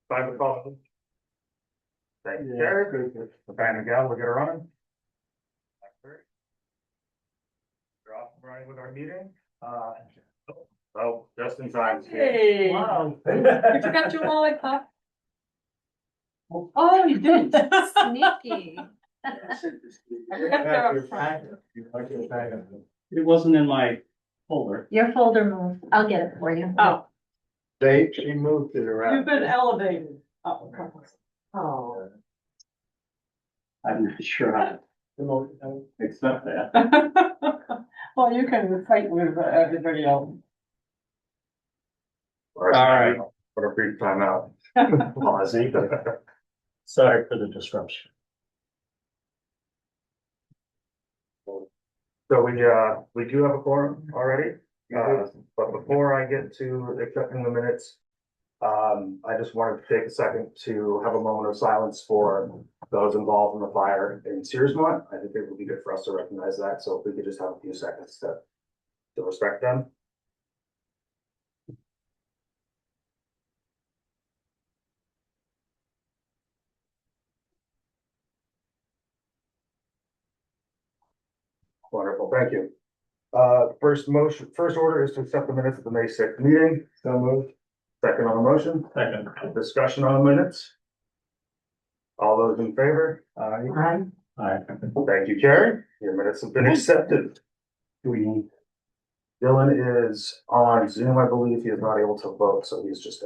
5 o'clock. Thank you, Jared. The band and gal, we'll get her running. We're off and running with our meeting. Oh, just in time. Hey. Wow. You forgot your lollipop? Oh, you did. Sneaky. It wasn't in my folder. Your folder moved. I'll get it for you. Oh, She moved it around. you've been elevated. Oh. Oh. I'm not sure how to accept that. Well, you can fight with everybody else. All right. For a brief timeout. Ozzy. Sorry for the disruption. So we do have a quorum already, but before I get to accepting the minutes, I just wanted to take a second to have a moment of silence for those involved in the fire in Searsmont. I think it would be good for us to recognize that, so if we could just have a few seconds to respect them. Wonderful, thank you. First order is to accept the minutes of the May 6th meeting. So moved. Second on the motion. Second. Discussion on the minutes. All those in favor? Hi. Aye. Thank you, Jerry. Your minutes have been accepted. Dylan is on Zoom, I believe. He is not able to vote, so he's just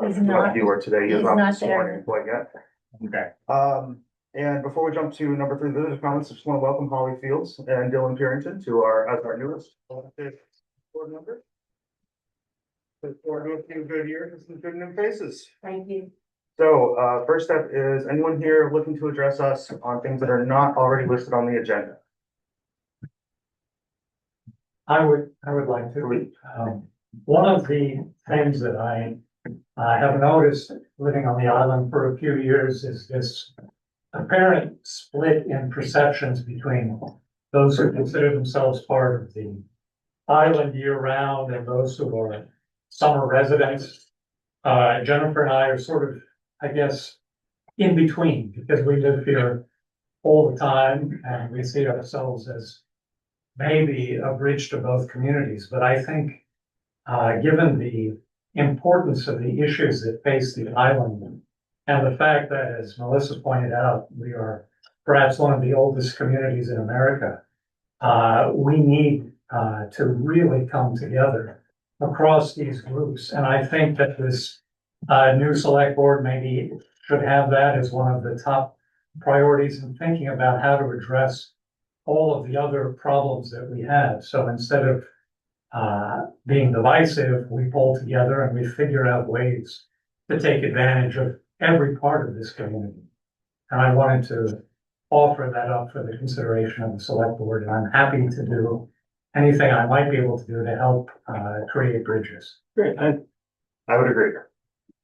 He's not- viewer today. He is he's not not this morning there. quite yet. Okay. And before we jump to number 3, visitor comments, I just want to welcome Holly Fields and Dylan Purington to as our newest elected board member. Look forward to a few good years and some good new faces. Thank you. So, first step is anyone here looking to address us on things that are not already listed on the agenda? I would like to. One of the things that I have noticed living on the island for a few years is this apparent split in perceptions between those who consider themselves part of the island year round and those who are summer residents. Jennifer and I are sort of, I guess, in between because we live here all the time and we see ourselves as maybe a bridge to both communities. But I think, given the importance of the issues that face the island and the fact that, as Melissa pointed out, we are perhaps one of the oldest communities in America, we need to really come together across these groups. And I think that this new select board maybe should have that as one of the top priorities in thinking about how to address all of the other problems that we have. So instead of being divisive, we pull together and we figure out ways to take advantage of every part of this community. And I wanted to offer that up for the consideration of the select board, and I'm happy to do anything I might be able to do to help create bridges. Great. I would agree.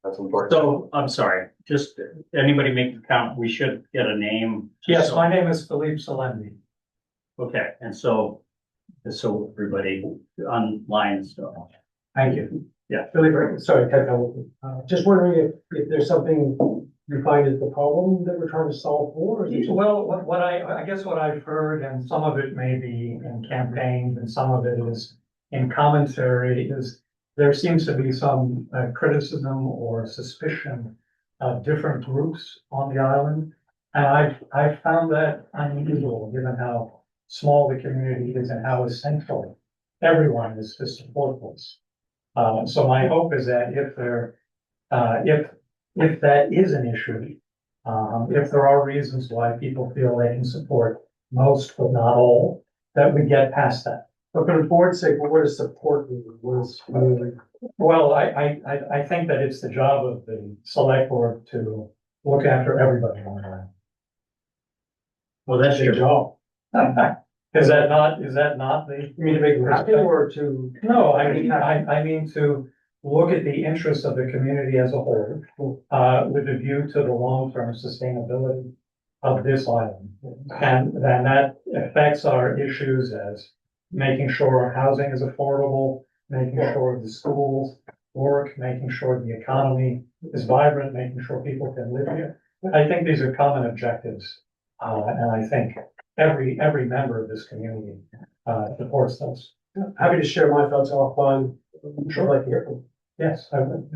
That's important. So, I'm sorry, just anybody make a count, we should get a name. Yes, my name is Philippe Salendi. Okay, and so everybody online and stuff. Thank you. Really, sorry, Ted Hamilton. Just wondering if there's something you find is the problem that we're trying to solve for? Or is it just- Well, what I guess what I've heard, and some of it may be in campaigns and some of it is in commentary, is there seems to be some criticism or suspicion of different groups on the island. And I've found that unusual, given how small the community is and how essential everyone is to support this. So my hope is that if that is an issue, if there are reasons why people feel they can support most but not all, that we get past that. But for the board's sake, what is support mean? What is, Well, I think that it's the job of the select board to look after everybody on the island. Well, that's your job. Is that not the? you mean to make them happy or to? No, I mean to look at the interests of the community as a whole, with a view to the long-term sustainability of this island. And then that affects our issues as making sure housing is affordable, making sure the schools work, making sure the economy is vibrant, making sure people can live here. I think these are common objectives, and I think every member of this community, supports those. Happy to share my thoughts offline. I'm sure I'd like to hear from. Yes, I would.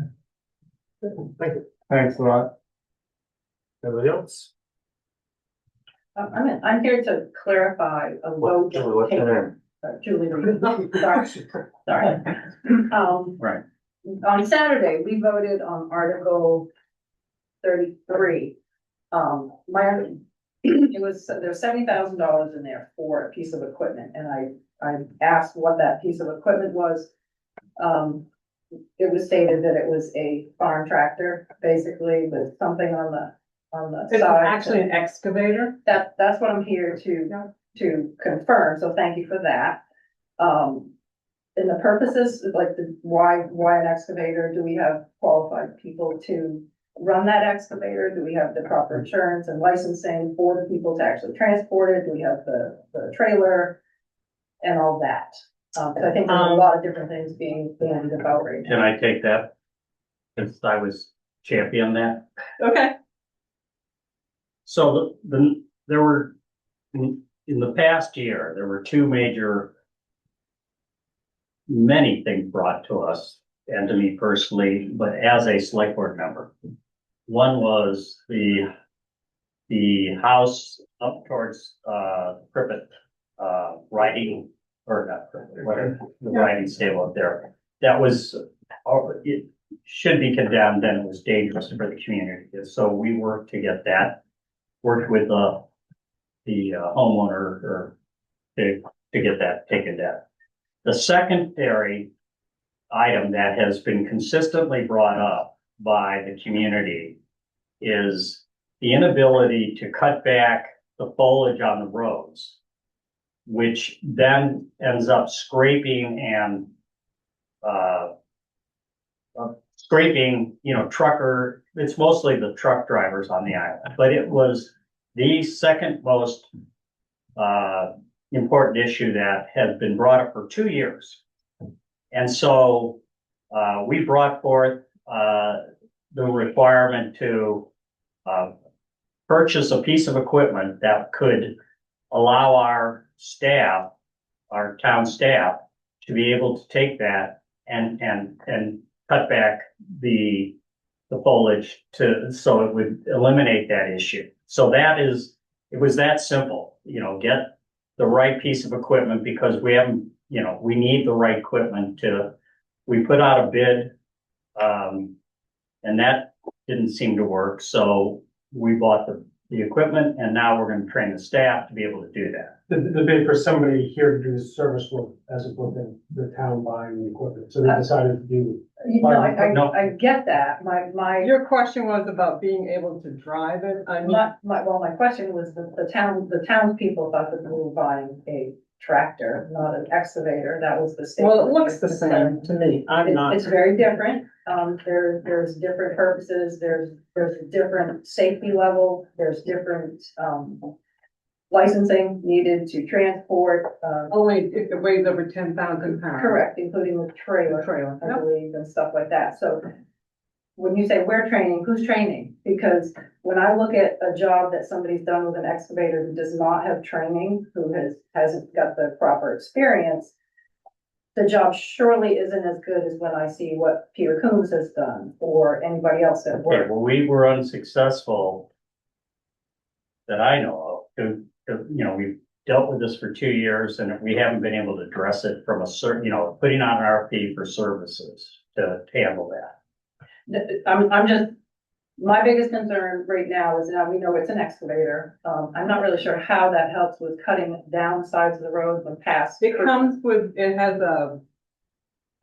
Thank you. Thanks a lot. Anybody else? I'm here to clarify a vote. Julie, what's your name? Julie Reed. Sorry. Right. On Saturday, we voted on Article 33. There's $70,000 in there for a piece of equipment, and I asked what that piece of equipment was. It was stated that it was a farm tractor, basically, with something on the It's side. actually an excavator. That's what I'm here to confirm, so thank you for that. And the purposes, like why an excavator? Do we have qualified people to run that excavator? Do we have the proper insurance and licensing for the people to actually transport it? Do we have the trailer and all that? 'Cause I think there's a lot of different things being bandied about right now. Can I take that? Since I was champion that. Okay. So there were, in the past year, there were two many things brought to us and to me personally, but as a select board member. One was the house up towards, Privet, riding, or not, Privet, whatever, the riding stable up there. That was, it should be condemned and it was dangerous for the community. So we worked to get that, worked with the homeowner or to get that taken down. The secondary item that has been consistently brought up by the community is the inability to cut back the foliage on the roads, which then ends up scraping and trucker, it's mostly the truck drivers on the island, but it was the second most important issue that has been brought up for 2 years. And so we brought forth the requirement to purchase a piece of equipment that could allow our staff, our town staff, to be able to take that and cut back the foliage so it would eliminate that issue. So it was that simple, get the right piece of equipment because we haven't, we need the right equipment we put out a bid, and that didn't seem to work. So we bought the equipment and now we're going to train the staff to be able to do that. The bid for somebody here to do the service work as opposed to the town buying the equipment. So they decided to do. No, No. I get that. My Your question was about being able to drive it. I mean, my question was the townspeople thought that we were buying a tractor, not an excavator. That was the statement. well, it looks the same to me. I'm not. It's very different. There's different purposes. There's a different safety level. There's different, licensing needed to transport, Only if it weighs over 10,000 pounds. correct, including the trailer. Trailer, I yep. believe, and stuff like that. So when you say we're training, who's training? Because when I look at a job that somebody's done with an excavator who does not have training, who hasn't got the proper experience, the job surely isn't as good as when I see what Peter Coombs has done or anybody else at Okay, work. well, we were unsuccessful that I know of. We've dealt with this for 2 years and we haven't been able to address it from a certain, putting on an RFP for services to handle that. I'm just, my biggest concern right now is now we know it's an excavator. I'm not really sure how that helps with cutting down sides of the road when past. It comes with, it has a,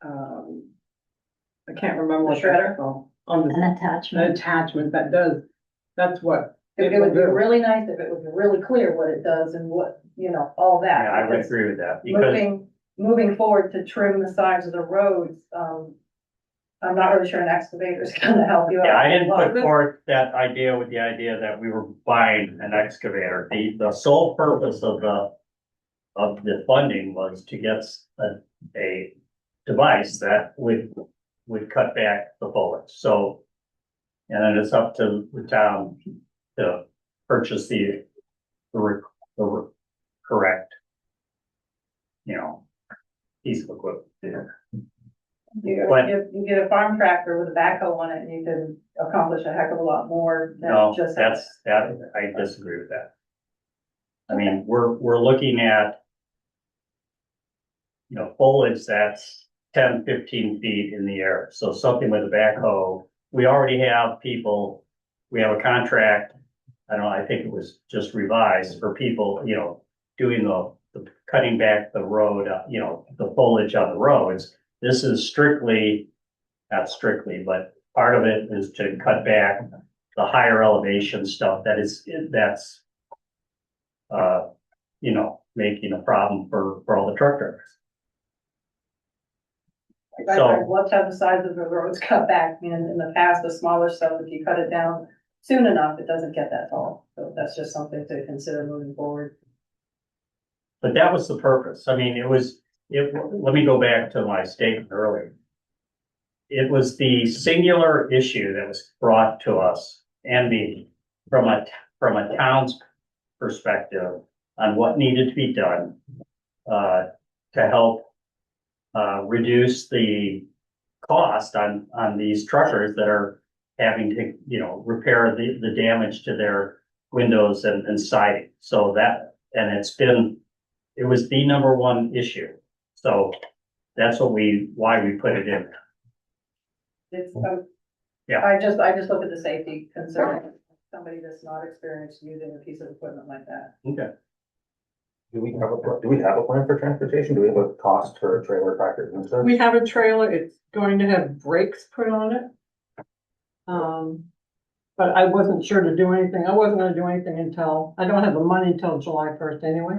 I can't remember what. The shredder? On An the attachment. attachment that's what. It would be really nice if it was really clear what it does and what, all that. Yeah, I would because agree with that because Moving forward to trim the sides of the roads, I'm not really sure an excavator is gonna help you out. yeah, I didn't a lot. put forth that idea with the idea that we were buying an excavator. The sole purpose of the funding was to get a device that would cut back the foliage. So And then it's up to the town to purchase the correct, piece of equipment. But- You get a farm tractor with a backhoe on it and you can accomplish a heck of a lot more No, than just. I disagree with that. I mean, we're looking at, foliage that's 10, 15 feet in the air. So something with a backhoe, we already have people, we have a contract. I don't know, I think it was just revised for people, doing the cutting back the road, the foliage on the roads. This is strictly, not strictly, but part of it is to cut back the higher elevation stuff that's making a problem for all the truck drivers. I'd love to have the size of the roads cut back. I mean, in the past, the smaller stuff, if you cut it down soon enough, it doesn't get that tall. So that's just something to consider moving forward. But that was the purpose. I mean, let me go back to my statement earlier. It was the singular issue that was brought to us and from a town's perspective on what needed to be done, to help, reduce the cost on these truckers that are having to, repair the damage to their windows and siding. So it was the number one issue. So that's why we put it in. It's, Yeah. I just look at the safety concern, somebody that's not experienced using a piece of equipment like that. Okay. Do we have a plan for transportation? Do we have a cost for a trailer tractor? We have a trailer, it's going to have brakes put on it. But I wasn't sure to do anything, I wasn't gonna do anything I don't have the money until July 1st anyway.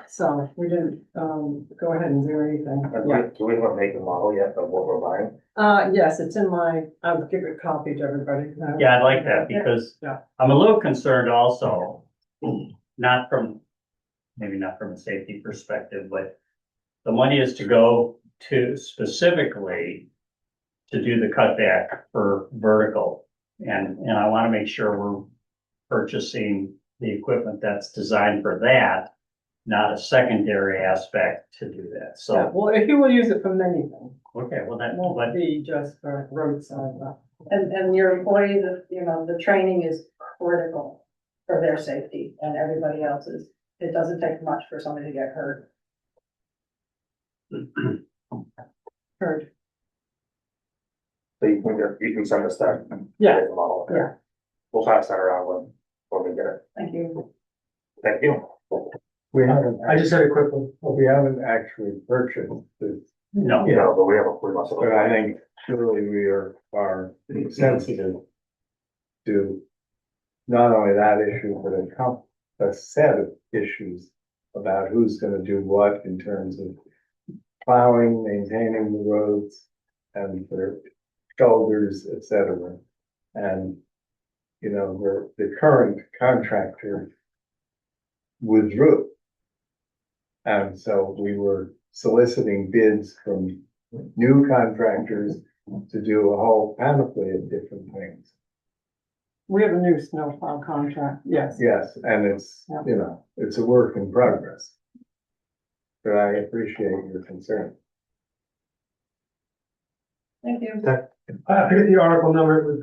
So we didn't, go ahead and do anything. Do we have a make and model yet of what we're buying? Yes, it's in I'll give a copy to everybody. Yeah, I like that because Yeah. I'm a little concerned also, maybe not from a safety perspective, but the money is to go to specifically to do the cutback for vertical. And I want to make sure we're purchasing the equipment that's designed for that, not a secondary aspect to do that. Yeah, So, well, if you will use it for many things, okay, well, it won't be just for roadside. And your employees, the training is critical for their safety and everybody else's. It doesn't take much for somebody to get hurt. Heard. So you can send us that. Yeah. make and model. Yeah. We'll pass that around when we get it. Thank you. Thank you. We haven't, I just had a quick one. we haven't actually purchased this, no, But we must have. but I think surely we are sensitive to not only that issue, but a set of issues about who's gonna do what in terms of plowing, maintaining the roads and their shoulders, et cetera. And, the current contractor withdrew. And so we were soliciting bids from new contractors to do a whole panoply of different things. We have a new snowplow contract, yes. Yes, and it's, it's a work in progress. But I appreciate your concern. Thank you. I forget the article number, it was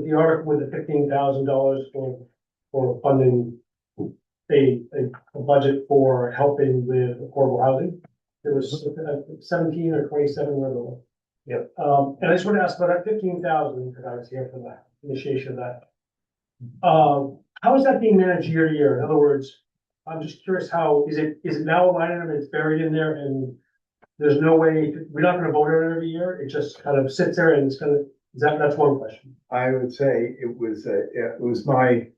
the article with the $15,000 for funding a budget for helping with affordable housing. It was 17 or 27, whatever it was. Yep. And I just want to ask about that 15,000, because I was here for that initiation of that. How is that being managed year to year? In other words, I'm just curious how, is it now a line item, it's buried in there and there's no way, we're not gonna vote on it every year, it just kind of sits there and that's one question. I would say it was my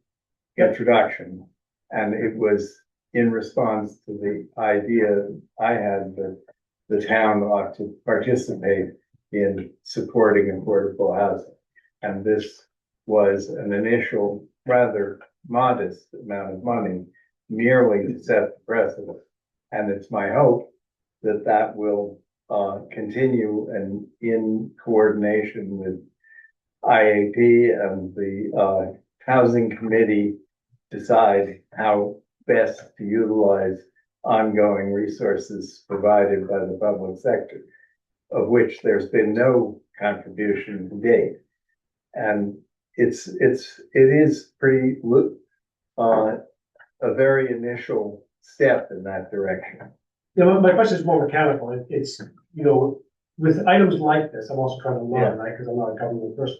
introduction, and it was in response to the idea I had that the town ought to participate in supporting affordable housing. And this was an initial, rather modest amount of money, merely to set the precedent. And it's my hope that that will continue and in coordination with IAP and the housing committee decide how best to utilize ongoing resources provided by the public sector, of which there's been no contribution to date. And it is pretty, a very initial step in that direction. You know, my question is more mechanical. It's, you know, with items like this, I'm also trying to learn, right? Because I'm not a government person.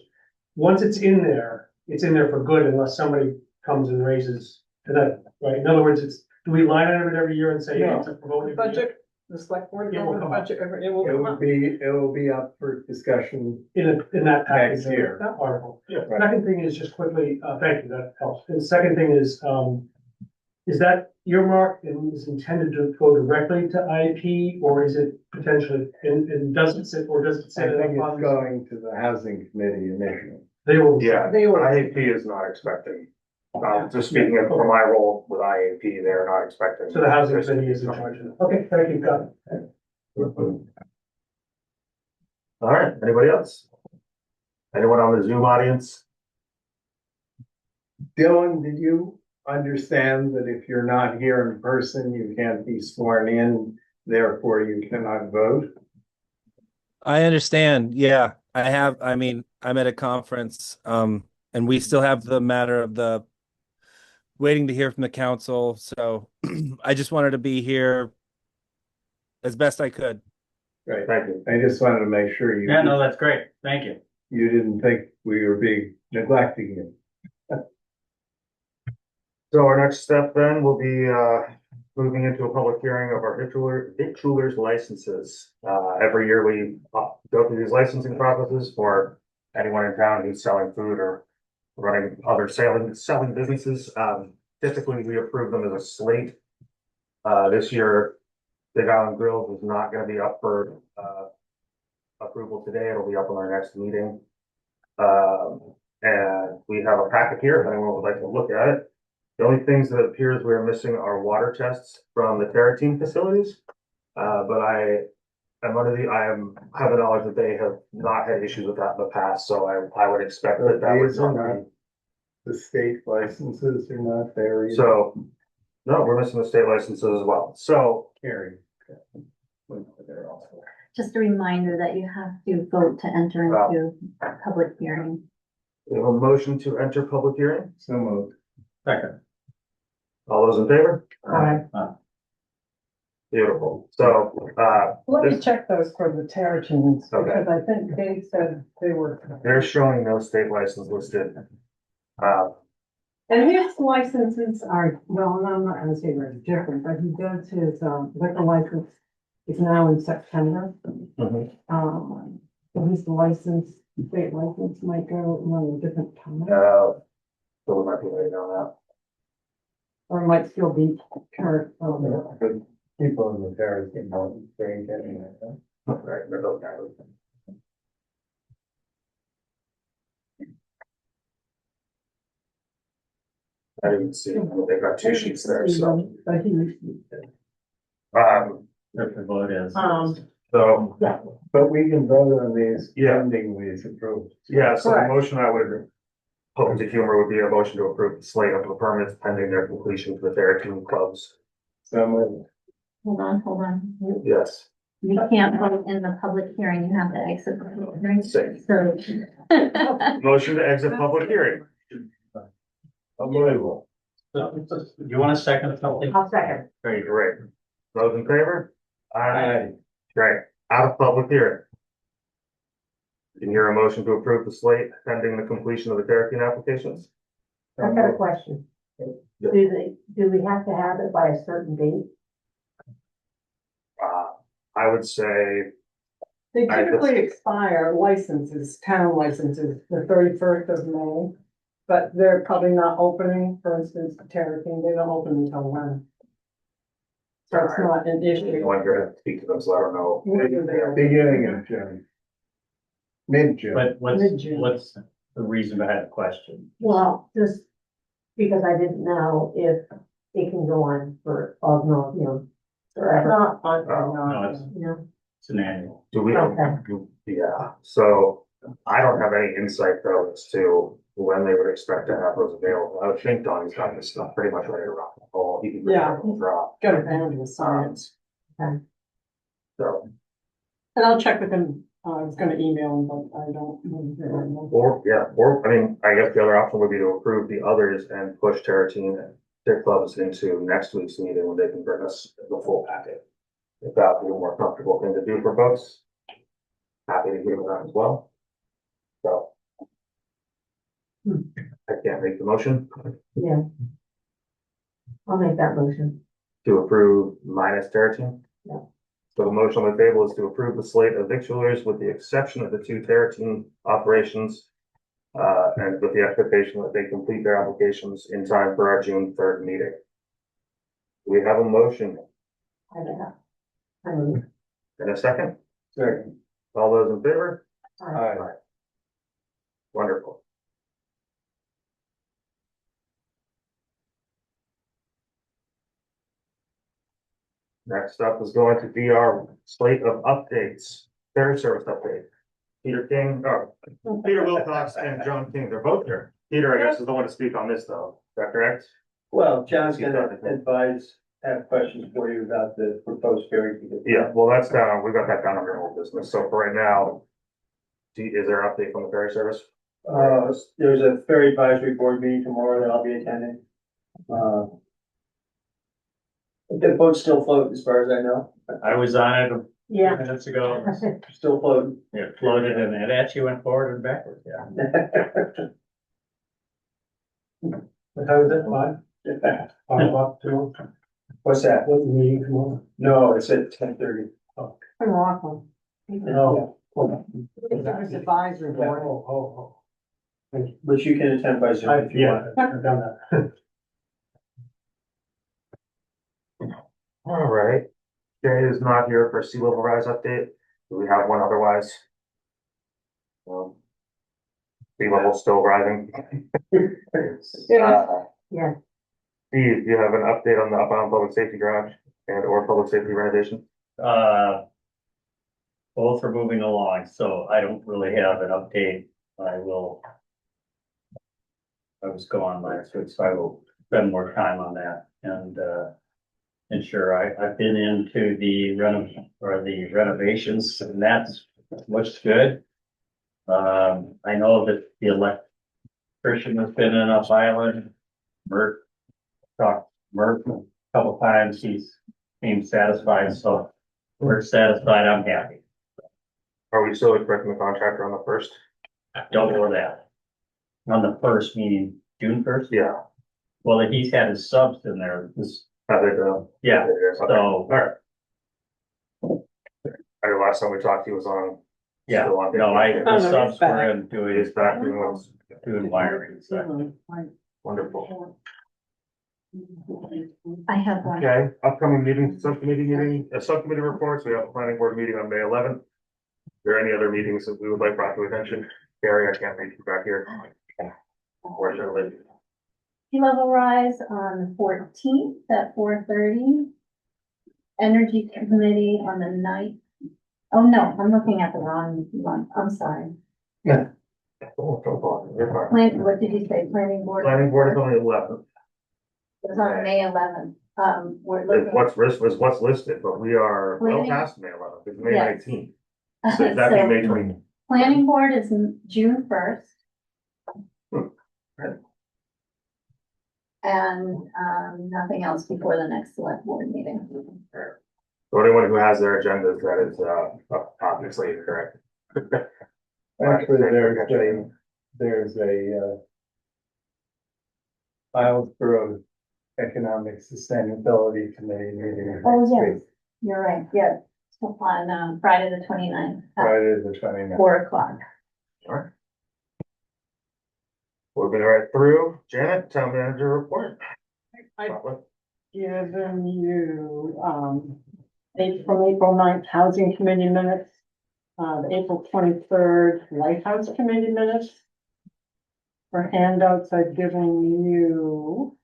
Once it's in there for good unless somebody comes and raises that, right? In other words, do we line item it every year and say, hey, it's a promoted Budget, the select board, It will the come up. budget, it will come up. It will be up for discussion. in that package, Next year. that article. Right. Second thing is just quickly, thank you, that helps. And the second thing is that earmarked and is intended to go directly to IEP, or is it potentially, and does it sit I in think the it's funds? going to the housing committee initially. They will. Yeah, They will. IAP is not expecting, just speaking of for my role with IAP, they're not expecting. So the housing committee is in charge of it. Okay, thank you, got it. All right, anybody else? Anyone on the Zoom audience? Dylan, did you understand that if you're not here in person, you can't be sworn in, therefore you cannot vote? I understand. Yeah, I mean, I'm at a conference, and we still have the matter of the waiting to hear from the council. So I just wanted to be here as best I could. Right. Thank you. I just wanted to make sure you. Yeah, no, that's great. Thank you. You didn't think we were neglecting you. So our next step then will be moving into a public hearing of our victualers licenses. Every year we go through these licensing processes for anyone in town who's selling food or running other selling businesses. Typically, we approve them as a slate. This year, Big Island Grills is not going to be up for approval today. It'll be up on our next meeting. And we have a packet here if anyone would like to look at it. The only things that it appears we're missing are water tests from the Terratine facilities. But I have the knowledge that they have not had issues with that in the past, so I would expect that would These are not not, the state licenses are not there be. either. So, no, we're missing the state licenses as well. So, Carrie. Just a reminder that you have to vote to enter into a public hearing. we have a motion to enter public hearing. So moved. Second. All those in favor? Aye. Beautiful. So, Let me this- check those for the Terratines, Okay. because I think Dave said they were. they're showing no state license listed. And his licenses are, well, I'm not gonna say they're different, but he does his, liquor license is now in September. So his license, state license might go on a different time, So we might be waiting on that. or it might still be current. The people in the terrace in Morton Spring getting it. Right, they're both now. I didn't see, they've got two sheets there, so, But he, If the vote is. so, But we can vote on these Yeah. pending these approved. yeah, so the Correct. motion I would hope to humor would be a motion to approve the slate of the permits pending their completion for the Terracine clubs. So moved. Hold on. Yes. You can't vote in the public hearing. You have to exit the public hearing. Safe. So. Motion to exit public hearing. Unbelievable. You want a second something? I'll second. Very great. Those in favor? Aye. Great. Out of public hearing. Can you hear a motion to approve the slate pending the completion of the Terracine applications? I've got a question. Do we have to have it by a certain date? I would say, They I typically expire licenses, town licenses, the 31st of May. But they're probably not opening, for instance, Terrapin, they don't open until when? So it's not an issue. one here to speak to them, so I don't know. Beginning of June. Mid-June. But Mid-June. what's the reason behind the question? Well, just because I didn't know if it can go on for, oh, no, you know, forever, Not on, Oh, no, it's- you know? It's an annual. Do we? Okay. Yeah, so I don't have any insight though as to when they would expect to have those available. I would think Donnie's got this stuff pretty much ready to rock and roll. He can Yeah. drop. Got a band with science. So, And I'll check with him. I was gonna email him, but I don't remember. or, I mean, I guess the other option would be to approve the others and push Terratine and Dick Clubs into next week's meeting when they can bring us the full packet. If that would be a more comfortable thing to do for folks. Happy to give that as well. So. I can't make the motion Yeah. I'll make that motion. to approve minus Terratine. Yeah. So the motion on the table is to approve the slate of victuallers with the exception of the 2 Terratine operations. And with the expectation that they complete their applications in time for our June 3rd meeting. We have a motion I don't know. I mean, in a second. Second. All those in favor? Aye. Wonderful. Next up is going to be our slate of updates, ferry service update. Peter King, Peter Wilcox and John King, they're both here. Peter, I guess, is the one to speak on this though. Is that correct? Well, John's gonna advise, have questions for you about the proposed ferry. Yeah, well, that's down, we got that down under old business. So for right now, is there an update from the ferry service? There's a ferry advisory board meeting tomorrow that I'll be attending. The boat's still floating as far as I know, I was on it a yeah. few minutes ago. still floating. It floated and it actually went forward and backwards, yeah. What time is it? 5:00 too? What's that? What's the meeting tomorrow? No, it's at 10:30. In Rockland. No. It's advisory board. Oh. But you can attend by Zoom if you want. I've done that. All right. Jay is not here for sea level rise update. Do we have one otherwise? Sea level still rising. Yeah. Yeah. Steve, do you have an update on the Up Island Public Safety Garage and or public safety renovation? Both are moving along, so I don't really have an update. I was gone last week, so I will spend more time on that and sure, I've been into the renovations and that's looks good. I know that the electrician has been in Up Island. Talked Murph a couple times, he's seemed satisfied, so we're satisfied, I'm happy. Are we still expecting the contractor on the first? Don't know that. On the first meeting, June 1st? Yeah. Well, he's had his subs in there, this, How they go? yeah, So, so, all right. I know last time we talked, he was on. yeah, still on no, vacation. the no, subs he's back. were in doing, He's back doing what's doing wiring, so. wonderful. I have one. Okay, upcoming meeting, subcommittee reports. We have a planning board meeting on May 11th. Are there any other meetings that we would like brought to attention? Gary, I can't read you back here. Unfortunately. Sea level rise on the 14th at 4:30. Energy committee on the 9th. Oh, no, I'm looking at the wrong one. I'm sorry. You're fine. What did you say? Planning board? Planning board is on the 11th. It was on May 11th. We're It's looking. what's listed, but we are well Planning- past May 11th. It's May Yes. 19th. So that'd be May 20th. Planning board is June 1st. Right. And, nothing else before the next select board meeting. So anyone who has their agendas, that is, obviously correct. Actually, there's a Islesboro Economic Sustainability Committee meeting. Oh, next yes. week, You're right, yeah, so on, Friday the 29th, at Friday the 29th. 4:00. Moving right through, Janet, town manager report. I've given you, from April 9th, Housing Committee minutes, the April 23rd, Lighthouse Committee minutes. For handouts, I've given you,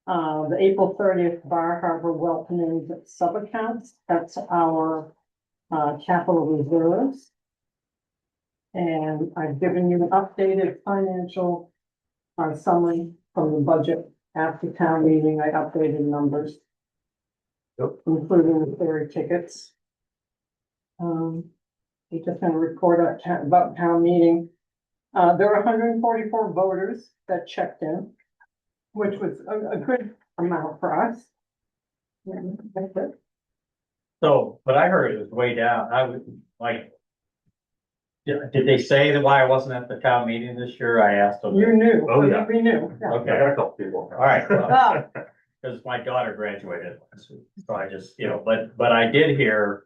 the April 30th Bar Harbor welcoming sub-accounts. That's our, capital reserves. And I've given you an updated financial summary from the budget after town meeting. I updated numbers. Yep. Including the ferry tickets. We just gonna report about town meeting. There were 144 voters that checked in, which was a good amount for us. So, but I heard it was way down. I would like. Did they say that why I wasn't at the town meeting this year? I asked them. You knew. Oh, yeah. We knew. Yeah. I got a couple people. All right, well, Ah, because my daughter graduated last week, so I just, but I did hear.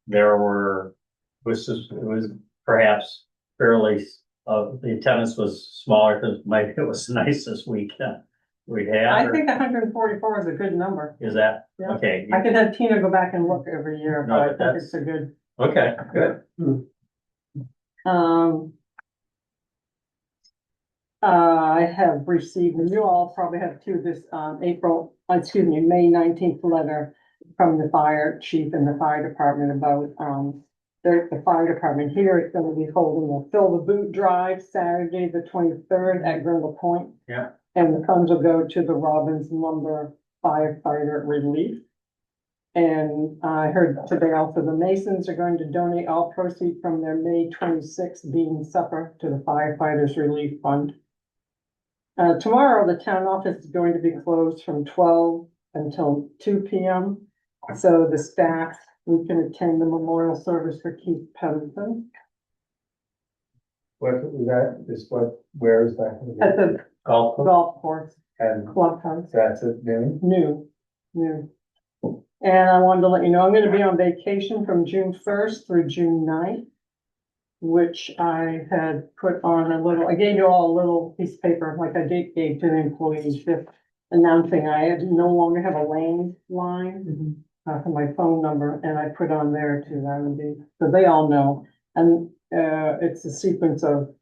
There were, it was perhaps fairly, the attendance was smaller because maybe it was the nicest weekend we had. I or think 144 is a good number. Is that, Yeah. okay, I could have Tina go back and look every year, No, but I but think it's a good. okay, good. I have received, and you all probably have too, this, May 19th letter from the fire chief and the fire department about, the fire department here is gonna be holding a Fill the Boot Drive Saturday, the 23rd at Grindle Point. Yeah. And the funds will go to the Robbins Lumber Firefighter Relief. And I heard today also the Masons are going to donate all proceeds from their May 26th bean supper to the firefighters relief fund. Tomorrow, the town office is going to be closed from 12 until 2 p.m. So the staff, we can attend the memorial service for Keith Pennington What was that, where is that? at the Golf. golf course And clubhouse. that's at noon? New. And I wanted to let you know, I'm gonna be on vacation from June 1st through June 9th. Which I had put on I gave you all a little piece of paper, like I gave to the employees, just announcing I had no longer have a landline. For my phone number, and I put on there too, that would be, so they all know. And, it's a sequence of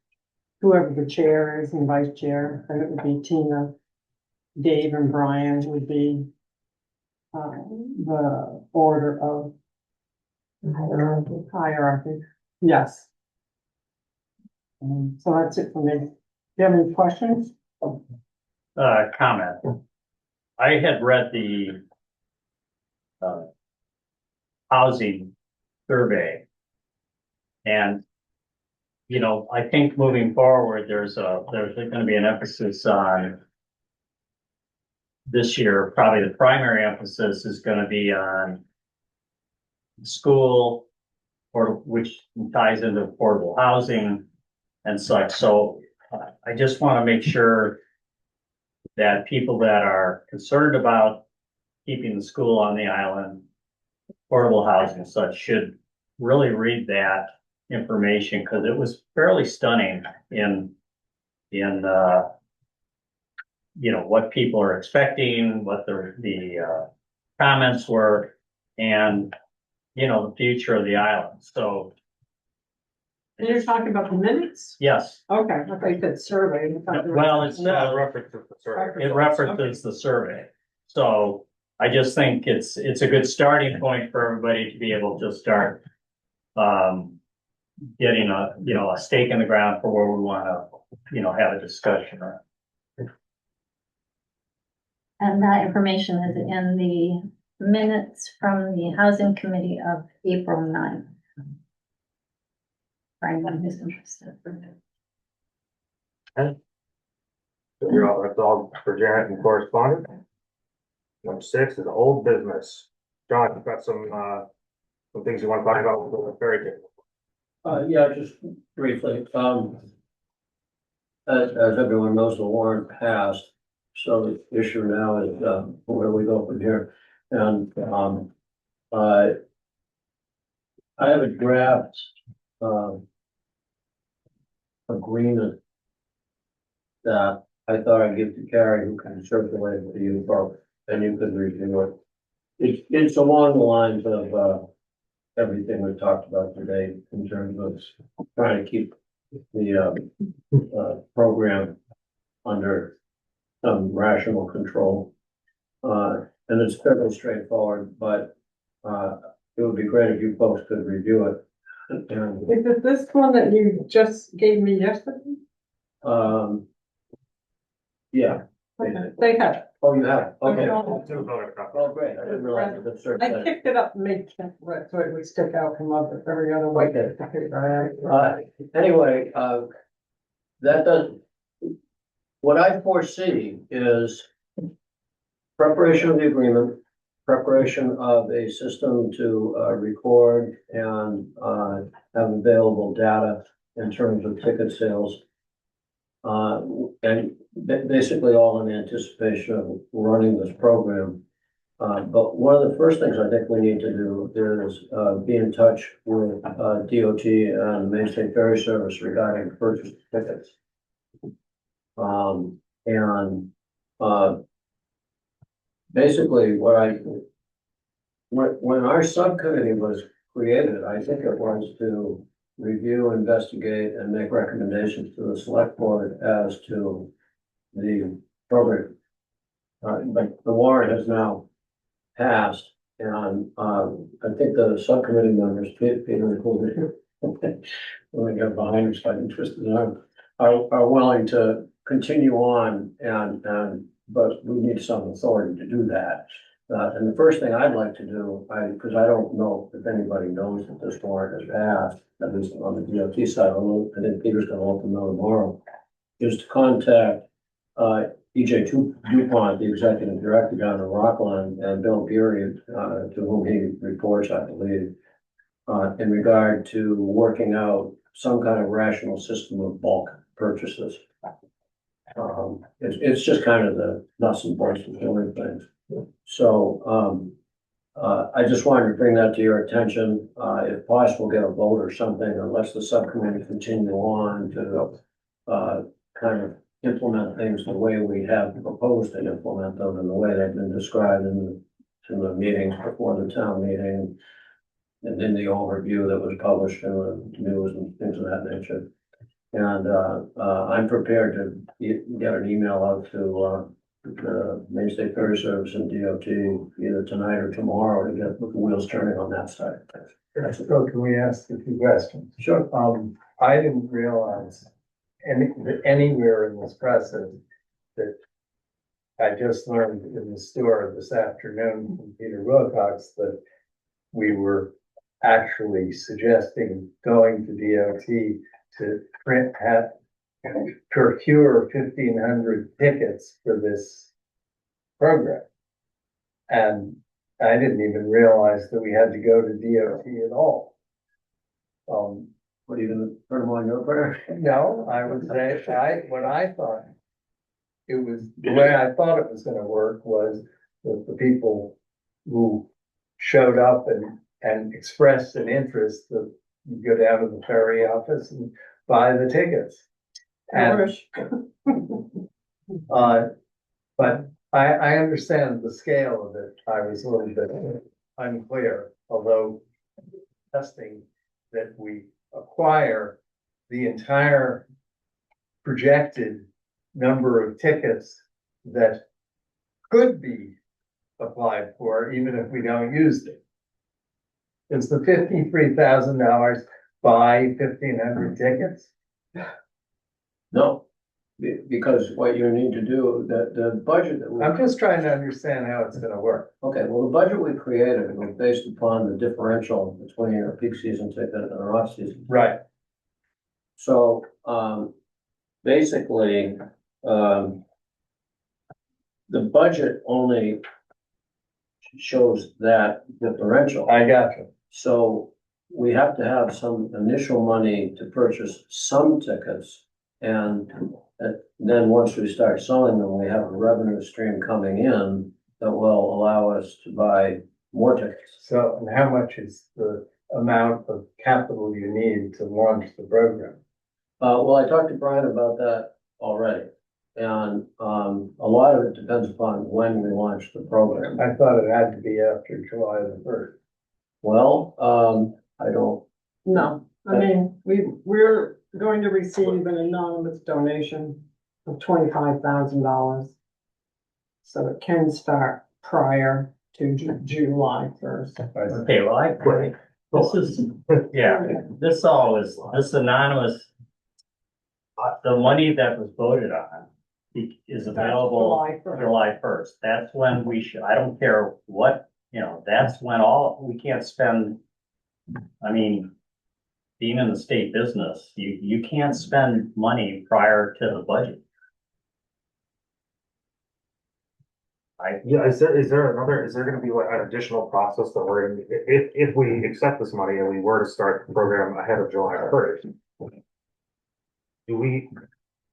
whoever the chair is and vice chair, and it would be Tina, Dave and Brian would be the order of hierarchy, yes. So that's it for me. Do you have any questions? Comment. I had read the housing survey. And, I think moving forward, there's gonna be an emphasis on this year, probably the primary emphasis is gonna be on school, or which ties into affordable housing and such. So I just want to make sure that people that are concerned about keeping the school on the island, affordable housing and such, should really read that information, because it was fairly stunning in what people are expecting, what the comments were, and the future of the island. So And you're talking about the minutes? yes, Okay, I thought you said survey. well, it's References the survey. it references the survey. So I just think it's a good starting point for everybody to be able to start getting a stake in the ground for where we want to have a discussion. And that information is in the minutes from the housing committee of April 9th. For anyone who's interested. That's all for Janet and correspondence. Number 6 is old business. John, you've got some things you want to talk about with the ferry ticket. Yeah, just briefly, as everyone knows, the warrant passed, so the issue now is, where we go from here. And, I have a draft, agreement that I thought I'd give to Carrie, who can circulate it to you folks, and you can review it. It's along the lines of, everything we talked about today in terms of trying to keep the, program under some rational control. And it's fairly straightforward, but, it would be great if you folks could review it And, Is it this one that you just gave me yesterday? yeah, They have, it. oh, you have, okay. Two voter copies. Oh, great, I didn't realize it was certain. I picked it up, made it right, so it would stick out from every other way. Okay. Anyway, that does, what I foresee is preparation of the agreement, preparation of a system to, record and, have available data in terms of ticket sales. And basically all in anticipation of running this program. But one of the first things I think we need to do is, be in touch with, DOT and Main State Ferry Service regarding purchase of tickets. And, basically when our subcommittee was created, I think it was to review, investigate, and make recommendations to the select board as to the program. But the warrant has now passed, and, I think the subcommittee members, Peter included, when we got behind us, I interested in them, are willing to continue on but we need some authority to do that. And the first thing I'd like to do, because I don't know if anybody knows that this warrant has passed, at least on the DOT side, although I think Peter's gonna let them know tomorrow, is to contact, EJ Dupont, the executive director down in Rockland, and Bill Beery, to whom he reports, I believe, in regard to working out some kind of rational system of bulk purchases. It's just kind of the nuts and bolts of doing things. So, I just wanted to bring that to your attention, if possible, get a vote or something, unless the subcommittee continue on to, kind of implement things the way we have proposed to implement them and the way they've been described in the meetings before the town meeting and in the overview that was published in the news and things of that nature. And, I'm prepared to get an email out to, the Main State Ferry Service and DOT either tonight or tomorrow to get the wheels turning on that side of things. So can we ask a few questions? Sure. I didn't realize anywhere in this process that I just learned in the store this afternoon from Peter Wilcox that we were actually suggesting going to DOT to procure 1,500 tickets for this program. And I didn't even realize that we had to go to DOT at all. What are you gonna put them on your prayer? No, I would say, what I thought, the way I thought it was gonna work was that the people who showed up and expressed an interest, that you go down to the ferry office and buy the tickets. And, but I understand the scale of it. I was a little bit unclear, although testing that we acquire the entire projected number of tickets that could be applied for, even if we don't use it. Is the $53,000 buy 1,500 tickets? No, because what you need to do, the budget that we. I'm just trying to understand how it's gonna work. Okay, well, the budget we created was based upon the differential between a peak season ticket and an off-season. Right. So, basically, the budget only shows that differential. I got you. So we have to have some initial money to purchase some tickets. And then once we start selling them, we have a revenue stream coming in that will allow us to buy more tickets. So, and how much is the amount of capital you need to launch the program? Well, I talked to Brian about that already. And, a lot of it depends upon when we launch the program. I thought it had to be after July the 1st. Well, I don't, No, I mean, we're going to receive an anonymous donation of $25,000. So it can start prior to July 1st. Payroll, I agree. This is, yeah, this all is, this anonymous. The money that was voted on is available July first. July first. That's when we should, I don't care what, that's when we can't spend. I mean, being in the state business, you can't spend money prior to the budget. Yeah, is there gonna be like an additional process that we're, if we accept this money and we were to start the program ahead of July first? Do we,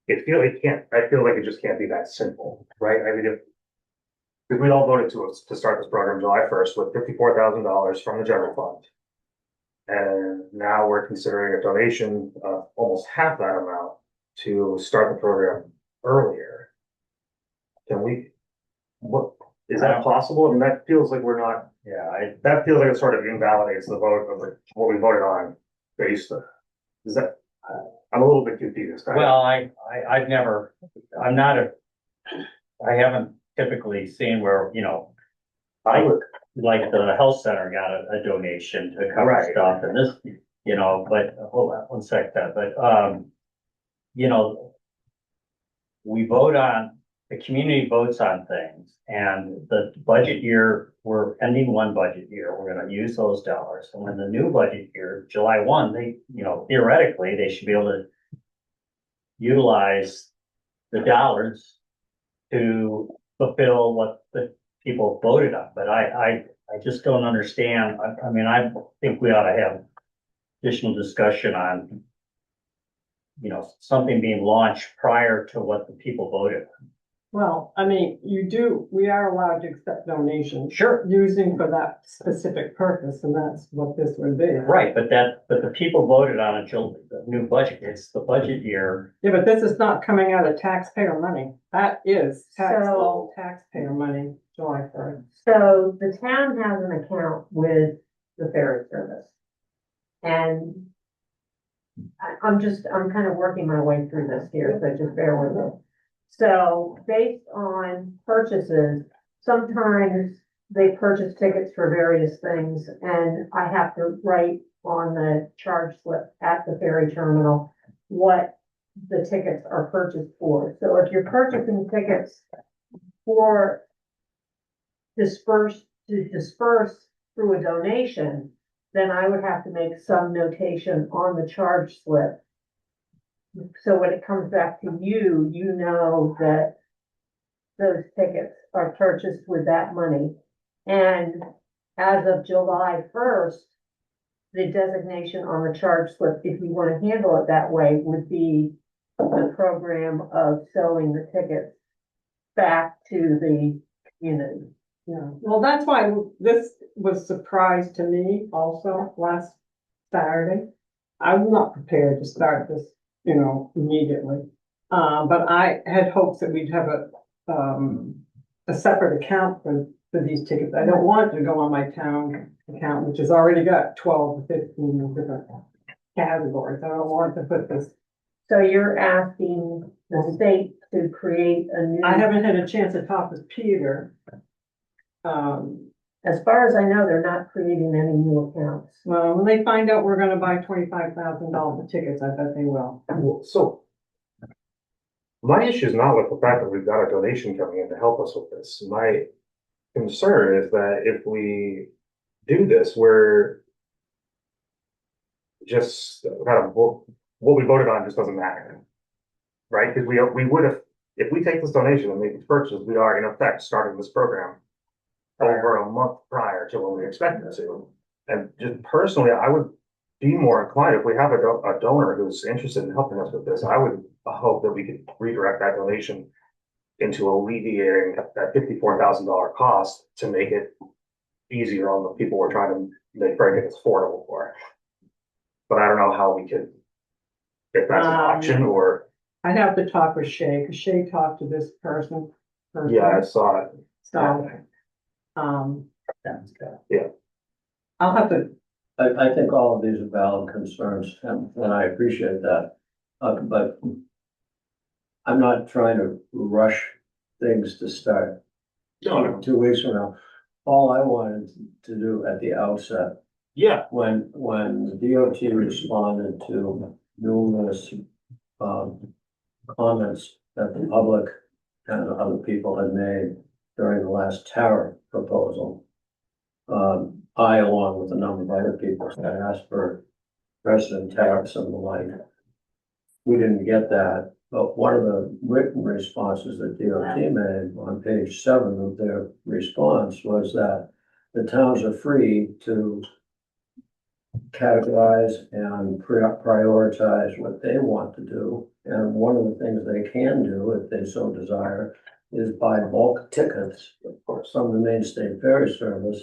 I feel like it just can't be that simple, right? I mean, if we all voted to start this program July first with $54,000 from the general fund. And now we're considering a donation of almost half that amount to start the program earlier. Can we, what, is that possible? I mean, that feels like we're not, that feels like it sort of invalidates the vote of what we voted on based on. Is that, I'm a little bit confused. Well, I haven't typically seen where, like the health center got a donation to cover Right. stuff and this, but hold on one sec, we vote on, the community votes on things and the budget year, we're ending one budget year, we're gonna use those dollars. And when the new budget year, July 1, they, theoretically, they should be able to utilize the dollars to fulfill what the people voted on, but I just don't understand. I mean, I think we ought to have additional discussion on, something being launched prior to what the people voted on. Well, I mean, we are allowed to accept donations. Sure. Using for that specific purpose, and that's what this would be. Right, but the people voted on the new budget. It's the budget year. Yeah, but this is not coming out of taxpayer money. That is all taxpayer money, July first. So the town has an account with the ferry service. And I'm kind of working my way through this here, so just bear with me. So based on purchases, sometimes they purchase tickets for various things and I have to write on the charge slip at the ferry terminal what the tickets are purchased for. So if you're purchasing tickets for disperse through a donation, then I would have to make some notation on the charge slip. So when it comes back to you, you know that those tickets are purchased with that money. And as of July 1st, the designation on the charge slip, if you want to handle it that way, would be the program of selling the tickets back to the community. Yeah, well, that's why this was a surprise to me also last Saturday. I'm not prepared to start this, immediately. But I had hopes that we'd have a separate account for these tickets. I don't want it to go on my town account, which has already got 12 to 15 different categories. I don't want to put this. So you're asking the state to create a new. I haven't had a chance to talk with Peter. As far as I know, they're not creating any new accounts. Well, when they find out we're gonna buy $25,000 of tickets, I bet they will. So my issue is not with the fact that we've got a donation coming in to help us with this. My concern is that if we do this, we're just kind of, what we voted on just doesn't matter. Right? Because we would have, if we take this donation and make these purchases, we are in effect starting this program over a month prior to when we expected to. And just personally, I would be more inclined, if we have a donor who's interested in helping us with this, I would hope that we could redirect that donation into alleviating that $54,000 cost to make it easier on the people we're trying to make it affordable for. But I don't know how we could, if that's an option or. I'd have to talk with Shay, because Shay talked to this person. Yeah, I saw it. So, Yeah. I'll have to, I think all of these are valid concerns and I appreciate that. But I'm not trying to rush things to start No. 2 weeks from now. All I wanted to do at the outset Yeah, when the DOT responded to numerous, comments that the public and other people had made during the last tariff proposal. I, along with a number of other people, had asked for precedent tariffs and the like. We didn't get that, but one of the written responses that DOT made on page 7 of their response was that the towns are free to categorize and prioritize what they want to do. And one of the things they can do, if they so desire, is buy bulk tickets from the Main State Ferry Service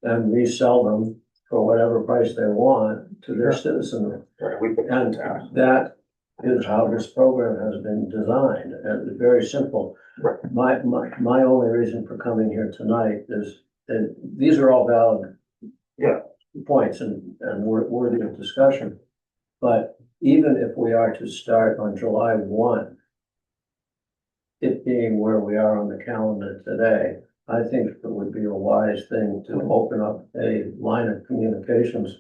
and resell them for whatever price they want to their citizenry. right, we put that And down. that is how this program has been designed, and it's very simple. Right. My only reason for coming here tonight is, and these are all valid. Yeah. Points and worthy of discussion. But even if we are to start on July 1, it being where we are on the calendar today, I think it would be a wise thing to open up a line of communications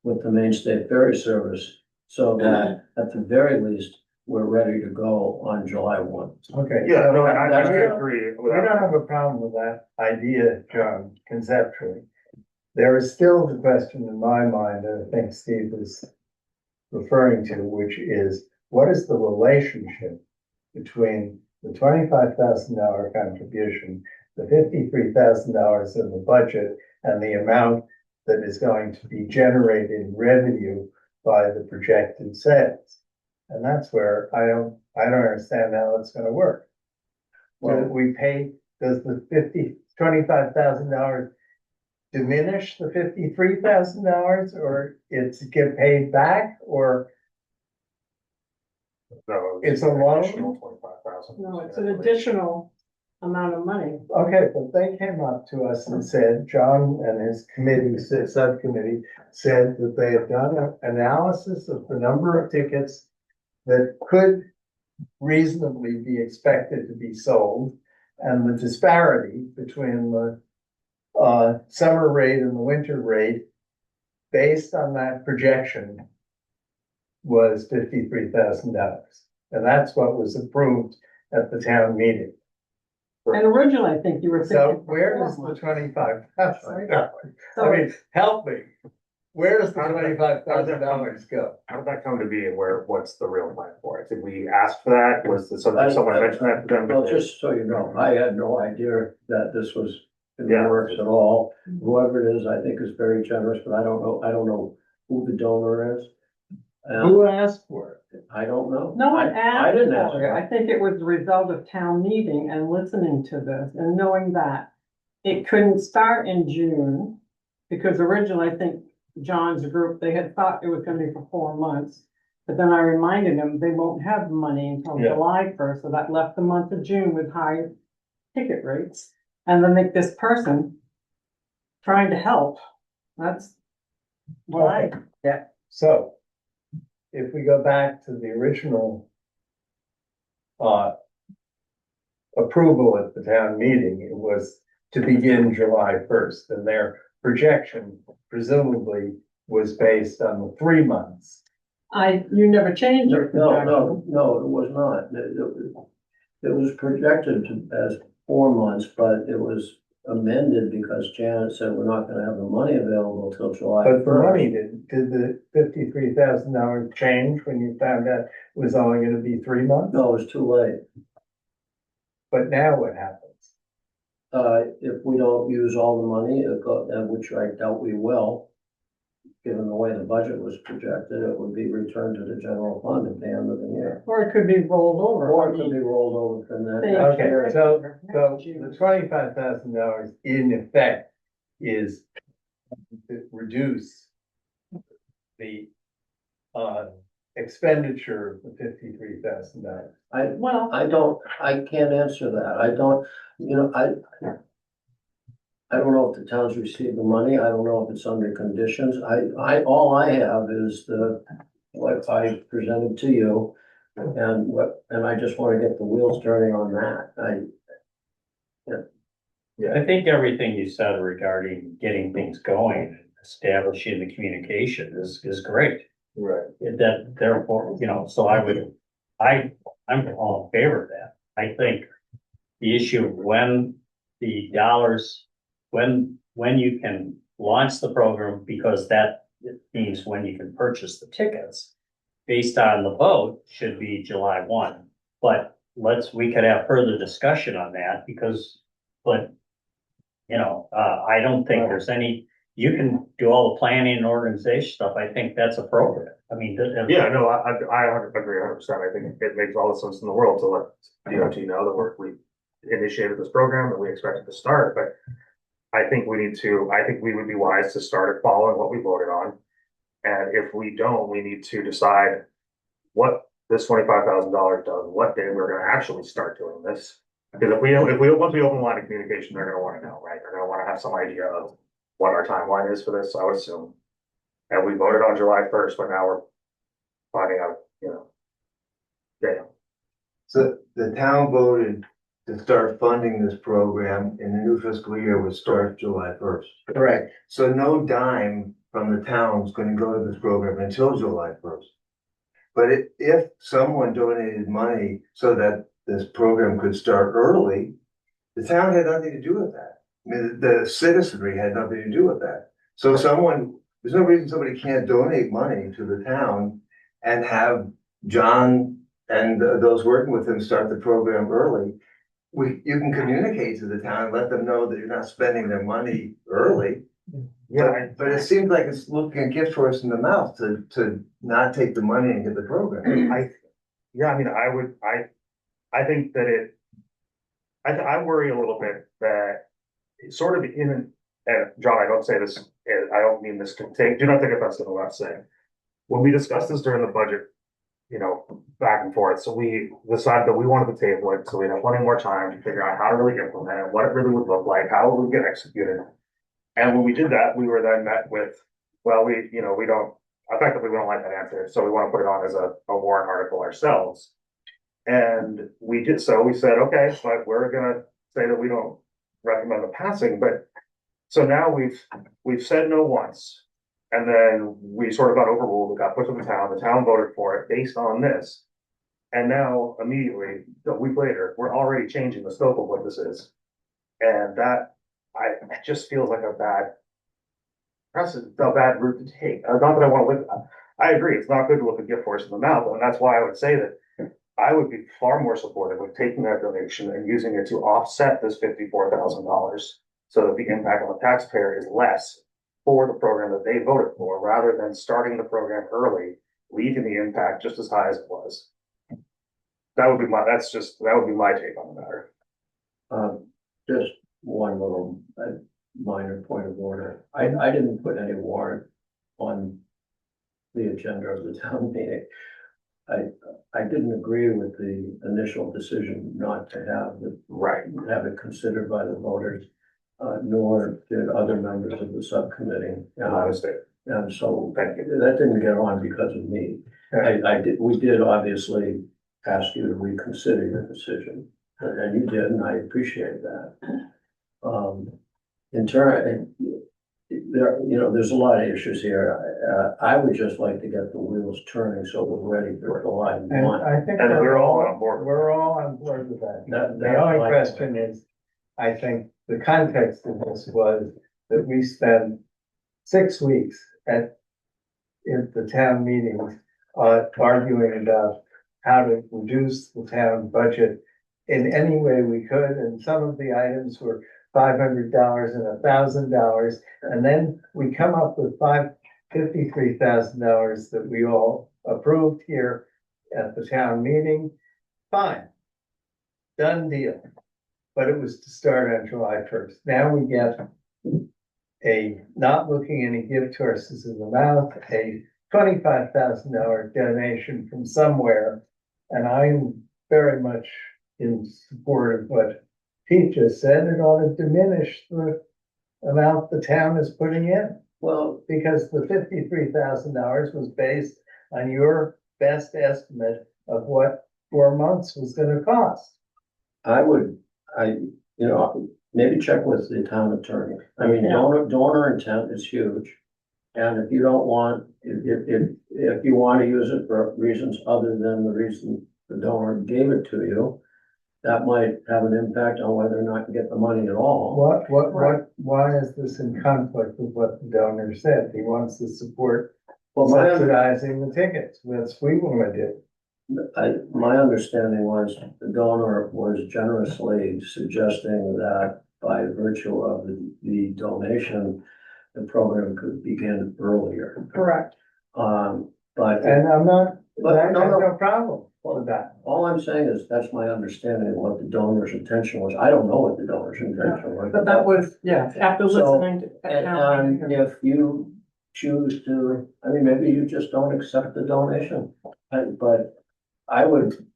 with the Main State Ferry Service, so that at the very least, we're ready to go on July 1. Okay. Yeah, no, and I That's- agree with We don't that. have a problem with that idea, John, conceptually. There is still the question in my mind that I think Steve is referring to, which is, what is the relationship between the $25,000 contribution, the $53,000 in the budget, and the amount that is going to be generated in revenue by the projected sales? And that's where I don't understand how it's gonna work. Well, does the $25,000 diminish the $53,000, or it's get paid back, or No, it's a loan? additional 25,000. No, it's an additional amount of money. Okay, but they came up to us and said, John and his committee, subcommittee, said that they had done an analysis of the number of tickets that could reasonably be expected to be sold, and the disparity between the summer rate and the winter rate, based on that projection, was $53,000. And that's what was approved at the town meeting. And originally, I think you were So thinking. where does the $25,000? I So mean, help me. Where does the $25,000 go? How did that come to be, and what's the real plan for it? Did we ask for that? Was there something, someone mentioned that to them? Well, just so you know, I had no idea that this was in the Yeah. works at all. Whoever it is, I think is very generous, but I don't know who the donor is. Who asked for it? I don't know. no one I asked didn't ask. for it. I think it was the result of town meeting and listening to this and knowing that it couldn't start in June. Because originally, I think John's group, they had thought it was gonna be for 4 months. But then I reminded them they won't have money until Yeah. July 1st, so that left the month of June with high ticket rates. And then make this person trying to help, that's why. So, if we go back to the original approval at the town meeting, it was to begin July 1st, and their projection presumably was based on the 3 months. You never changed your projection. No, it was not. It was projected as 4 months, but it was amended because Janet said we're not gonna have the money available till July But the 1st. money, did the $53,000 change when you found out it was only gonna be 3 months? No, it was too late. But now what happens? If we don't use all the money, which I doubt we will, given the way the budget was projected, it would be returned to the general fund at the end of the year. Or it could be rolled over. Or it could be rolled over from that. Thank next you. year. Okay, so the $25,000 in effect is to reduce the expenditure of the $53,000. Well, I can't answer that. I don't know if the towns receive the money. I don't know if it's under conditions. All I have is what I presented to you. And I just want to get the wheels turning on that. I think everything you said regarding getting things going establishing the communication is great. Right. That therefore, you know, so I'm all in favor of that. I think the issue of when the dollars, when you can launch the program, because that means when you can purchase the tickets based on the vote should be July 1. But we could have further discussion on that but you know, I don't think there's any, you can do all the planning and organization stuff. I think that's appropriate. I mean, Yeah, no, I agree 100%. I think it makes all the sense in the world to let DOT know that we initiated this program and we expect it to start, but I think we would be wise to start following what we voted on. And if we don't, we need to decide what this $25,000 does, what day we're gonna actually start doing this. Because once we open the line of communication, they're gonna wanna know, right? They're gonna wanna have some idea of what our timeline is for this, I would assume. And we voted on July 1st, but now we're finding out, you know. Yeah, So the town voted to start funding this program and the new fiscal year would start July 1st. Correct. So no dime from the town is gonna go to this program until July 1st. But if someone donated money so that this program could start early, the town had nothing to do with that. I mean, the citizenry had nothing to do with that. So there's no reason somebody can't donate money to the town and have John and those working with him start the program early. You can communicate to the town, let them know that you're not spending their money early. yeah, But it seems like it's looking a gift horse in the mouth to not take the money and get the program. I think that I worry a little bit that it's sort of and John, I don't say this, I don't mean this to do not take offense to what I'm saying. When we discussed this during the budget, you know, back and forth, so we decided that we wanted to table it, so we'd have plenty more time to figure out how to really implement it, what it really would look like, how it would get executed. And when we did that, we were then met with, well, we don't like that answer, so we want to put it on as a warrant article ourselves. And we did so, we said, okay, but we're gonna say that we don't recommend the passing, but so now we've said no once. And then we sort of got overruled, it got put to the town voted for it based on this. And now immediately, a week later, we're already changing the scope of what this is. And that, it just feels like a bad precedent, a bad route to take. Not that I want to live, I agree, it's not good to look a gift horse in the mouth, and that's why I would say that I would be far more supportive of taking that donation and using it to offset this $54,000 so that the impact on the taxpayer is less for the program that they voted for, rather than starting the program early, leaving the impact just as high as it was. That would be my take on the matter. Just one little minor point of order. I didn't put any warrant on the agenda of the town meeting. I didn't agree with the initial decision not to have it considered by the voters, nor did other members of the subcommittee. And so that didn't get on because of me. We did obviously ask you to reconsider your decision, and you did, and I appreciate that. There's a lot of issues here. I would just like to get the wheels turning so we're ready for July 1. And I think And we're all on board. We're all on board with that. That- The that's only my- question is, I think the context of this was that we spent 6 weeks in the town meetings, arguing about how to reduce the town budget in any way we could, and some of the items were $500 and $1,000, and then we come up with $53,000 that we all approved here at the town meeting. Fine, done deal. But it was to start on July 1st. Now we get a not looking any gift horses in the mouth, a $25,000 donation from somewhere, and I'm very much in support of what Pete just said. It ought to diminish the amount the town is putting in. Well, Because the $53,000 was based on your best estimate of what 4 months was gonna cost. maybe check with the town attorney. I mean, Yeah. donor intent is huge. And if you don't want, if you want to use it for reasons other than the reason the donor gave it to you, that might have an impact on whether or not you get the money at all. Why is this in conflict with what the donor said? He wants to support Well, subsidizing the tickets, that's what we wanna do. my understanding was the donor was generously suggesting that by virtue of the donation, the program could begin earlier. Correct. But And I'm not, But I have no, no. no problem with that. all I'm saying is that's my understanding of what the donor's intention was. I don't know what the donor's intention was. But that was, yeah, after So, listening to. And if you choose to, I mean, maybe you just don't accept the donation. But I would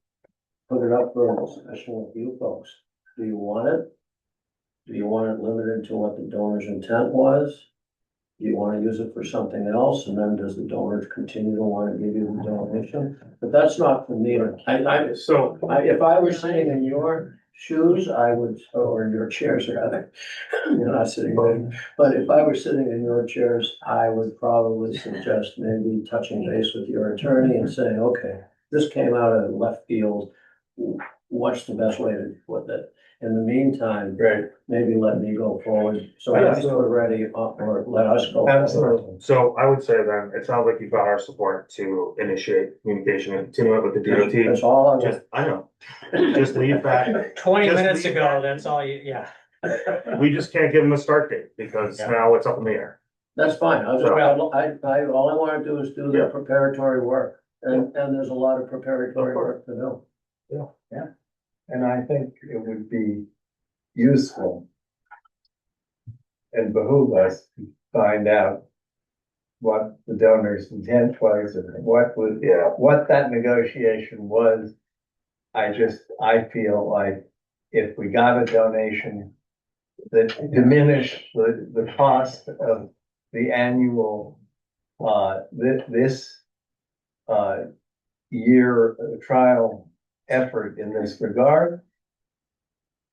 put it up for a discussion with you folks. Do you want it? Do you want it limited to what the donor's intent was? Do you want to use it for something else? And then does the donor continue to want to give you the donation? But that's not for me. If I were sitting in your shoes, I would, or in your chairs rather, you're not sitting there. But if I were sitting in your chairs, I would probably suggest maybe touching base with your attorney and saying, okay, this came out of left field. What's the best way to put it? In the meantime, Right. maybe let me go forward. So at least we're ready, or let us go. forward. Absolutely. So I would say then, it sounds like you've got our support to initiate communication and continue it with the DOT. That's all I want. Just, I know, just leave that, 20 Just minutes leave ago, that. that's all you, yeah. we just can't give them a start date because Yeah. now it's up in the air. That's fine. All I wanna do is do the Yeah. preparatory work. And there's a lot of preparatory work to do. And I think it would be useful and behoove us to find out what the donor's intent was and what that negotiation was. I feel like if we got a donation that diminished the cost of the annual, this year trial effort in this regard,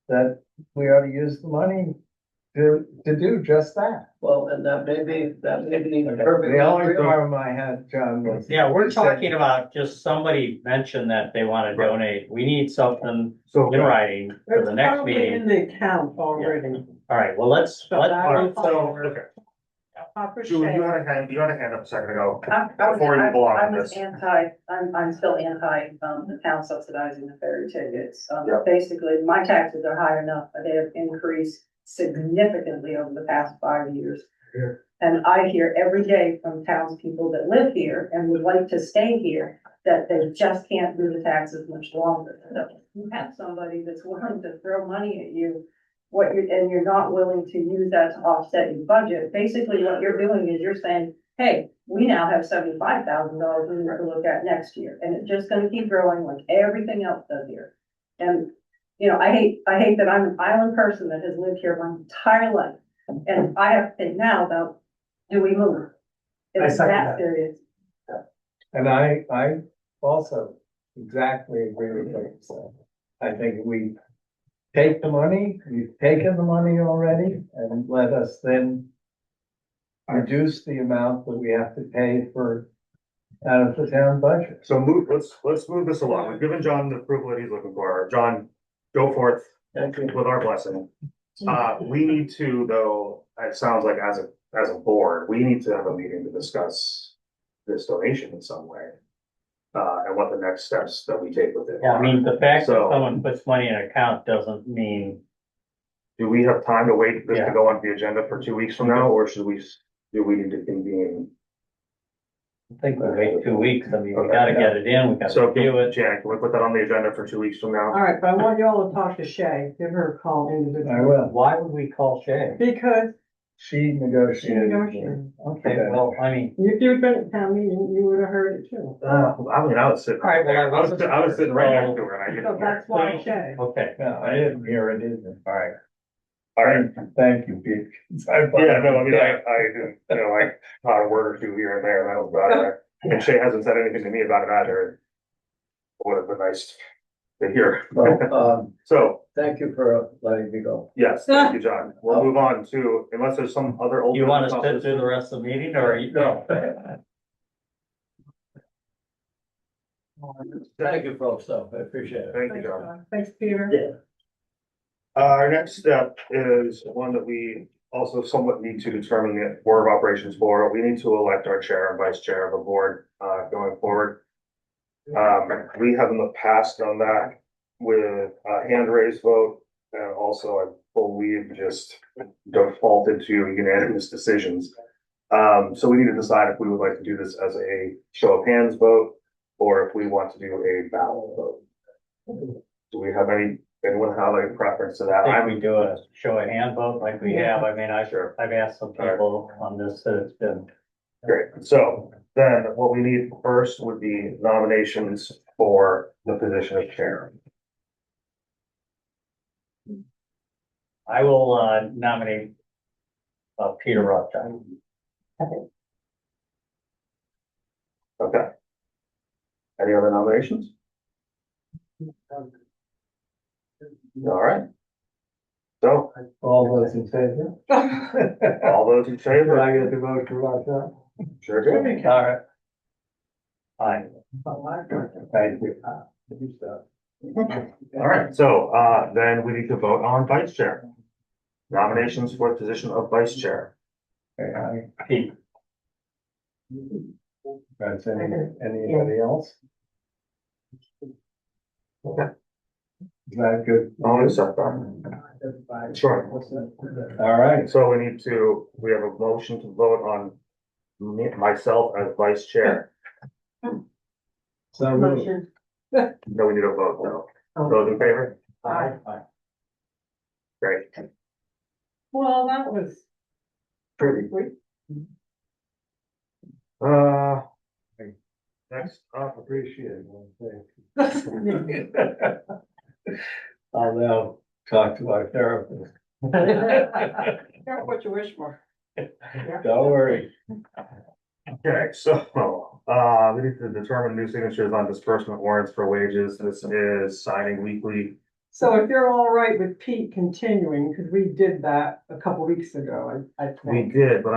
that we ought to use the money to do just that. Well, and that may be perfectly The only agreeable. problem I had, John, was. Yeah, we're you said- talking about just somebody mentioned that they want to donate. We need something So, in writing for It's the next probably meeting. in the account already. All right, well, let's, So let, that all will right, so, follow. okay, Papa Julie, Shay. you had a hand up a second ago. I Before you move along I'm with just this. I'm still anti, the town subsidizing the ferry tickets. Yeah. Basically, my taxes are high enough, but they have increased significantly over the past 5 years. Yeah. And I hear every day from townspeople that live here and would like to stay here, that they just can't do the taxes much longer. So you have somebody that's willing to throw money at you, and you're not willing to use that to offset your budget. Basically, what you're doing is you're saying, hey, we now have $75,000 we need to look at next year, and it's just gonna keep growing like everything else does here. And, you know, I hate that I'm an island person that has lived here my entire life, and I have to think now about, do we move? I It's second that that. serious. And I also exactly agree with what you said. I think we take the money, we've taken the money already, and let us then reduce the amount that we have to pay for out of the town budget. So let's move this along. We've given John the approval that he's looking for. John, go forth Thank you. with our blessing. We need to, though, it sounds like as a board, we need to have a meeting to discuss this donation in some way. And what the next steps that we take with it. yeah, I mean, the fact that So- someone puts money in an account doesn't mean, Do we have time to wait for this Yeah. to go on the agenda for 2 weeks from now, or do we need to convene? I think we wait 2 weeks. I mean, we Okay. gotta get it in, we gotta So, review it. Jan, can we put that on the agenda for 2 weeks from now? All right, but I want y'all to talk to Shay, give her a call individually. I will. Why would we call Shay? Because She she negotiated. negotiated. Okay, well, I mean, If you'd been at town meeting, you would have heard it too. I mean, I was sitting. All right, well, I I was, wasn't- I was sitting right next to her and I So didn't hear. that's why Shay. okay, No, I didn't hear it either. all right. All right. Thank you, Pete. Yeah, no, I mean, I caught a word or two here and there, and that was about it. And Shay hasn't said anything to me about it either. Would have been nice to hear. Well, So, Thank you for letting me go. Yes, thank you, John. We'll move on to, unless there's some other old. You want business to on sit this- through the rest of the meeting or you? No. Thank you, folks, though. I appreciate it. Thank you, John. Thanks, Peter. Our next step is one that we also somewhat need to determine the Board of Operations for. We need to elect our chair and vice chair of the board, going forward. We have in the past done that with a hand raise vote, and also I believe just defaulted to unanimous decisions. So we need to decide if we would like to do this as a show of hands vote, or if we want to do a ballot vote. Do we have anyone have a preference to that? I think we do a show of hand vote like we have. I mean, I've asked some people on this, that it's been. Great, so then what we need first would be nominations for the position of chair. I will nominate Peter Rothschild. Okay. Any other nominations? All right. So, All those in favor? all those in Do favor? I get to vote to watch that? Sure do. All right. Aye. Thank you. All right, so, then we need to vote on vice chair. Nominations for the position of vice chair. Pete. That's anybody else? Okay. Is that good? I'll accept that. Sure. All right, So we have a motion to vote on myself as vice chair. so moved. Motion. No, we need a vote though. Oh. Those in favor? Aye. Great. Well, that was pretty quick. Next up, Appreciate it. I'll now talk to my therapist. Careful what you wish for. Don't worry. okay, so, we need to determine new signatures on disbursement warrants for wages. This is signing weekly. So if you're all right with Pete continuing, because we did that a couple weeks ago, I We think. did, but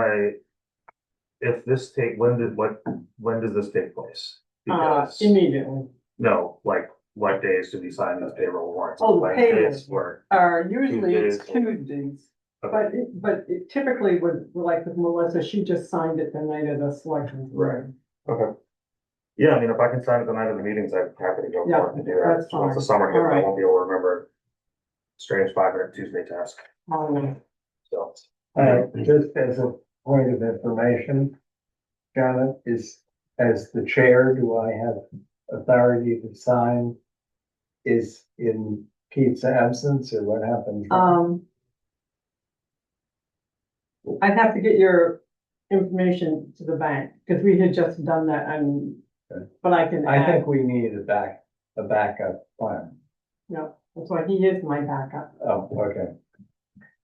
when does this take place? Because, Immediately. no, like, what days do we sign these payroll warrants? Oh, the Like payroll. days Or, Usually it's Tuesdays. Tuesdays, but it typically would, like with Melissa, she just signed it the night of the selections. Right. Okay. Yeah, I mean, if I can sign it the night of the meetings, I'm happy to go Yeah, forward and do that. that's Once the fine. summer hits, I Alright. won't be able to remember. Strange 5-minute Tuesday task, so. Just as a point of information, Janet, as the chair, do I have authority to sign? Is in Pete's absence, or what happens? I'd have to get your information to the bank, because we had just done that, but I can I add, think we need a backup plan. no, that's why he is my backup. Oh, okay,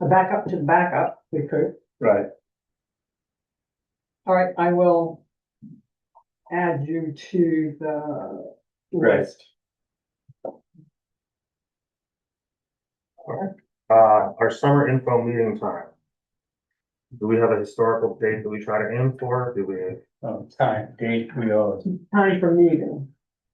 A backup to the backup, we could. right. All right, I will add you to the Great. list. Our summer info meeting time. Do we have a historical date that we try to aim for? Do we? Time, date, we always. Time for meeting.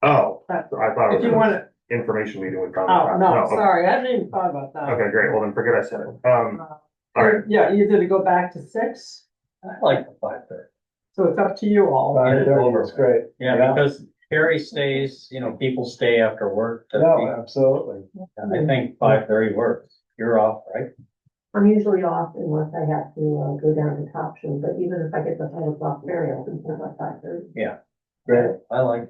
Oh, But I thought if it you want was to, information meeting with. oh, no, okay. sorry, I hadn't even thought about that. Okay, great. Well, then forget I said it. All right. Yeah, either to go back to 6, I like the 5:30. so it's up to you all. 5:30 is great. Yeah, because Harry stays, people stay after work. No, absolutely. I think 5:30 works. You're off, right? I'm usually off unless I have to go down to Topsfield, but even if I get the 10 o'clock ferry, I'll be here by 5:30. Great, I like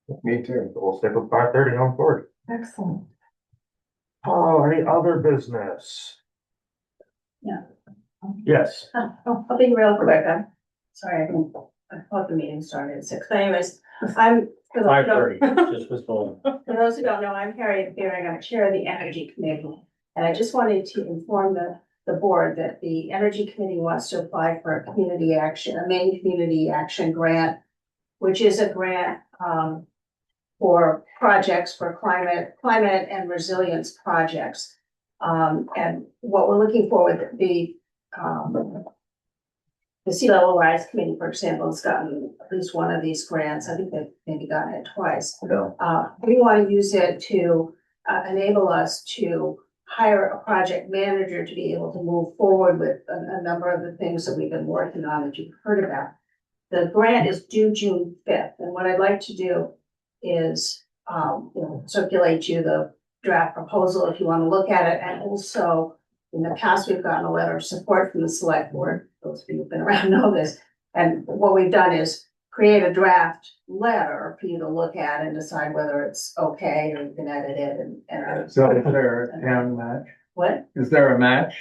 it. me too. We'll stick with 5:30 going forward. Excellent. Oh, any other business? Yeah. Yes. I'll be real quick. I'm sorry, I thought the meeting started at 6, but anyways, I'm. for those who don't- 5:30, just was told. For those who don't know, I'm Harriet Beering, I'm Chair of the Energy Committee. And I just wanted to inform the board that the Energy Committee wants to apply for a community action, a main community action grant, which is a grant, for projects for climate and resilience projects. And what we're looking for with the Sea Level Rise Committee, for example, has gotten at least one of these grants. I think they've maybe gotten it twice. We want to use it to enable us to hire a project manager to be able to move forward with a number of the things that we've been working on that you've heard about. The grant is due June 5th, and what I'd like to do is circulate you the draft proposal if you want to look at it, and also in the past, we've gotten a letter of support from the select board. Those of you who've been around know this. And what we've done is create a draft letter for you to look at and decide whether it's okay, or you can edit it and. So is there a town match? What? Is there a match?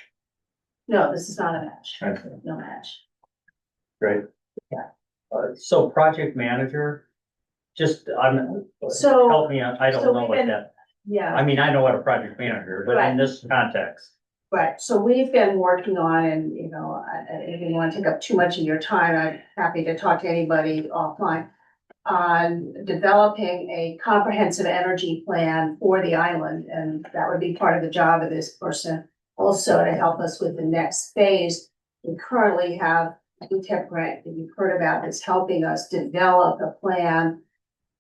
No, this is not a match. Okay. No match. Great. So project manager, just, So- help me out, I so don't know we've what been- that, Yeah. I mean, I know what a project manager, but in this context. Right, so we've been working on, and if you want to take up too much of your time, I'm happy to talk to anybody offline. On developing a comprehensive energy plan for the island, and that would be part of the job of this person. Also to help us with the next phase, we currently have a UTEP grant that you've heard about that's helping us develop a plan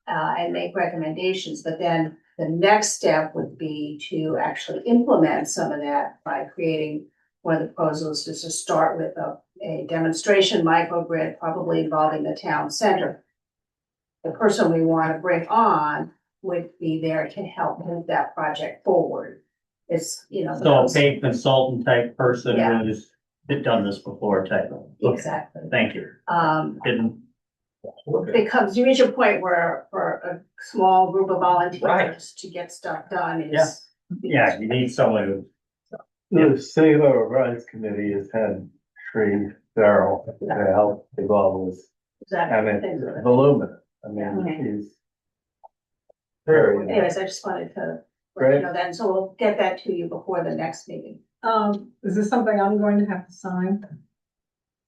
and make recommendations, but then the next step would be to actually implement some of that by creating one of the proposals is to start with a demonstration microgrid, probably involving the town center. The person we want to bring on would be there to help move that project forward. It's, So a paid consultant type person Yeah. who's done this before type. Okay, exactly. thank you. Didn't, Because you reach a point where for a small group of volunteers Right. to get stuff done Yeah. is. yeah, you need someone who, The Sea Level Rise Committee has had Sri Farrell to help evolve this. And Exactly. it's voluminous. I mean, she's very. Anyways, I just wanted to let you Great. know that, and so we'll get that to you before the next meeting. Is this something I'm going to have to sign?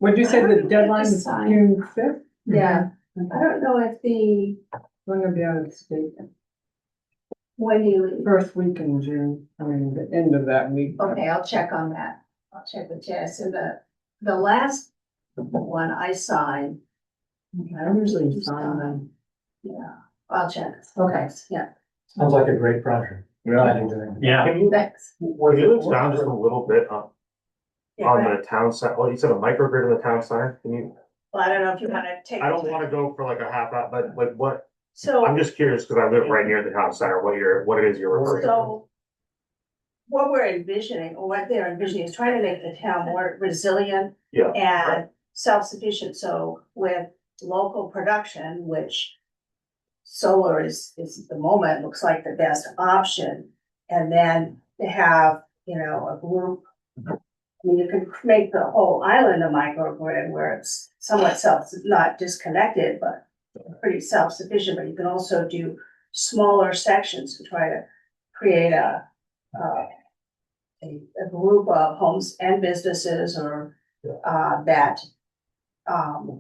Would you say I don't the know if deadline it's is signed. June 5th? Yeah, I don't know if I'm gonna be out of the state, when you, first week in June, I mean, the end of that week. okay, I'll check on that. I'll check with Jess, and the last one I signed. I usually sign them. Yeah, I'll check. Okay. Yeah, Sounds like a great project. Yeah. yeah, Can you, thanks. can you expound just a little bit on Yeah, go ahead. the town side? Well, you said a microgrid on the town side. Can you, Well, I don't know if you want to take. I don't want to go for like a half hour, but like what, So. I'm just curious because I live right near the town center, what it is you're referring to. So what we're envisioning, or what they're envisioning, is trying to make the town more resilient Yeah. and self-sufficient. So with local production, which solar is at the moment, looks like the best option. And then to have, a group, I mean, you can make the whole island a microgrid where it's somewhat not disconnected, but pretty self-sufficient, but you can also do smaller sections to try to create a group of homes and businesses or that are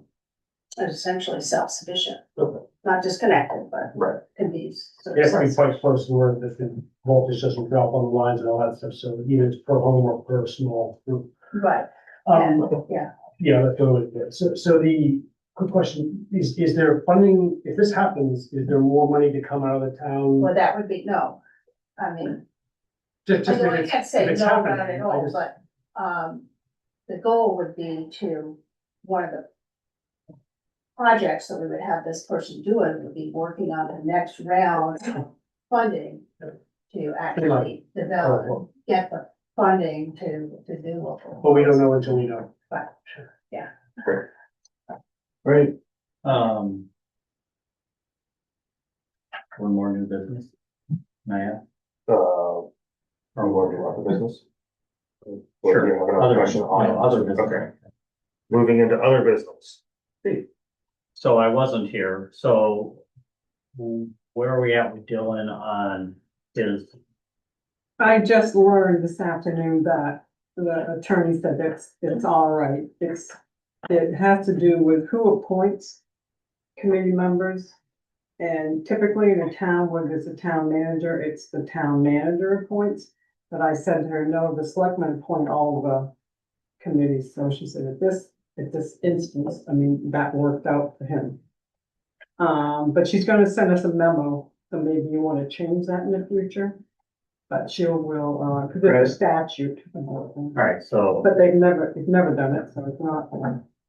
essentially self-sufficient, Okay. not disconnected, but Right. can be. sort Yeah, of pretty quite close to where the voltage doesn't drop on the lines and all that stuff, so either it's per home or per small group. Right, yeah. Yeah, that's totally good. So the quick question, is there funding, if this happens, is there more money to come out of the town? Well, that would be, no, I mean, Just if I it's, can't say if it's no, happening, not at I all, just- but, the goal would be to, one of the projects that we would have this person doing would be working on the next round of funding to actually develop, get the funding to do local. but we don't know until we know. But, Great. one more new business. Maya? Or more do you want the business? Or do Sure. you have another Other question business. on No, other business. Okay. Moving into other business. So I wasn't here, so where are we at with Dylan on his, I just learned this afternoon that the attorney said it's all right. It has to do with who appoints committee members. And typically in a town where there's a town manager, it's the town manager appoints. But I said to her, no, the selectmen appoint all the committees. So she said, at this instance, I mean, that worked out for him. But she's gonna send us a memo, so maybe you wanna change that in the future. But will, cause there's a statute. All right, so, But they've never done it, so it's not.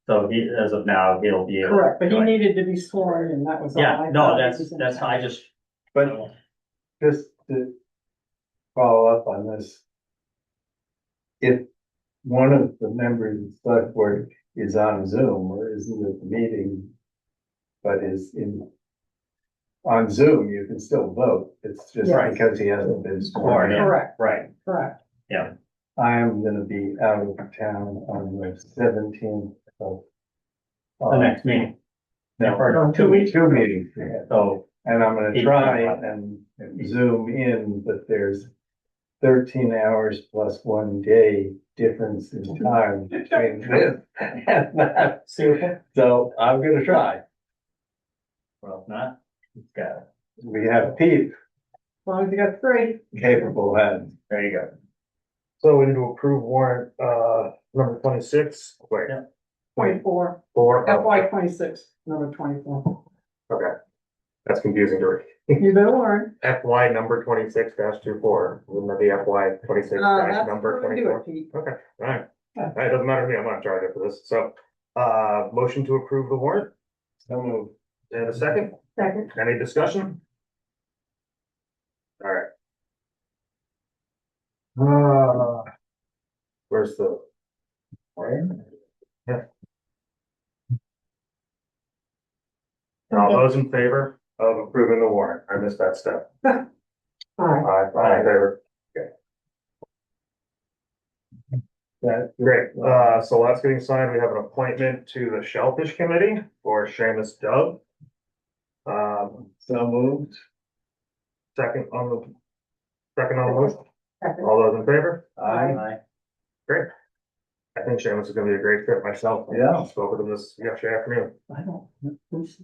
so he, as of now, he'll be able. Correct, but he Right. needed to be sworn and that was all. Yeah, I no, thought. that's, I just. But just to follow up on this. If one of the members of the select board is on Zoom or isn't at the meeting, but is on Zoom, you can still vote. It's just Right. because he hasn't been Sworn sworn in. in. Correct, Right, correct. I am gonna be out of town on the 17th of. the next meeting. No, Or 2 weeks. two meetings, yeah. So, And I'm gonna try and zoom in, but there's 13 hours plus 1 day difference in time between this and that. So I'm gonna try. well, if not, it's got, We have Pete, As long as you got three. capable hands. there you go. So we need to approve warrant, number 26, wait, Yeah. 24, four, FY 26, number 24. okay. That's confusing to read. You better learn. FY number 26-24, wouldn't that be FY 26 That's number how we do 24? it, Pete. Okay, alright, it doesn't matter to me, I'm not trying to for this, so, motion to approve the warrant, So moved. and a second, Second, any discussion? Alright. Where's the? Yeah. All those in favor of approving the warrant, I missed that step. aye. Aye, all in favor. That, Great, so that's getting signed, we have an appointment to the Shellfish Committee for Seamus Dove. so moved. Second on the motion, Second. all those in favor? Aye. Great. I think Seamus is gonna be a great fit myself. Yeah. Spoke with him this yesterday afternoon. I don't, who's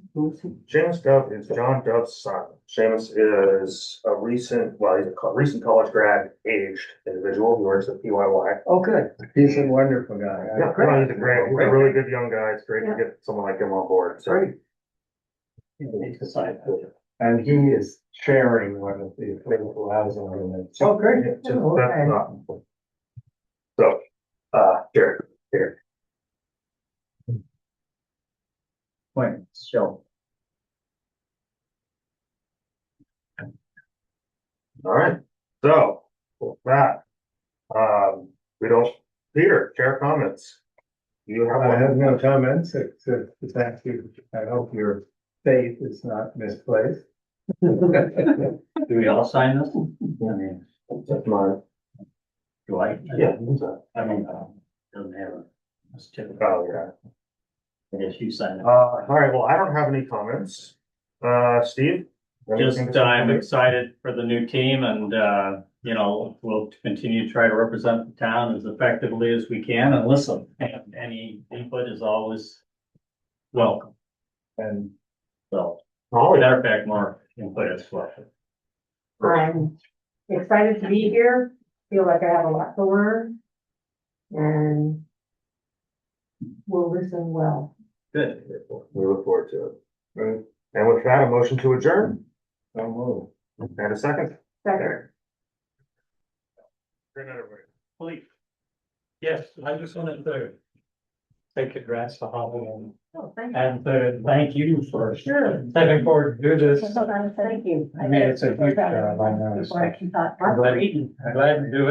he? Seamus Dove is John Dove's son. Seamus is a recent, well, he's a recent college grad aged individual. He works at PYY. Oh, good. He's a wonderful guy. Yeah, no, he's a really good young guy. It's great to get someone like him on board, so. Great. And he is chairing one of the affordable housing units. Oh, great. Yeah, just- Oh, That's okay. not. So, here. Point, so. All right, so, with that, we don't, Peter, chair comments. You have I have one? no comments, except to thank you. I hope your faith is not misplaced. Do we all sign this? I mean, That's mine. do I? Yeah. who's that? I mean, doesn't have a certificate. Oh, yeah. I guess you sign it. All right, well, I don't have any comments. Steve? Just, anything to say? I'm excited for the new team and, you know, we'll continue to try to represent the town as effectively as we can and listen. And any input is always welcome. And So, Holly? matter of fact, more input is welcome. I'm excited to be here, feel like I have a lot to learn. And will listen well. Good. We look forward to it. Right. And with that, a motion to adjourn, so moved. and a second. Second. Good night, everybody. Please. Yes, I just wanted to say congrats to Holly Oh, thank you. and thank you for Sure. stepping forward to do this. Thank you. I mean, it's a huge job, I know. Before I can talk. I'm glad to do it.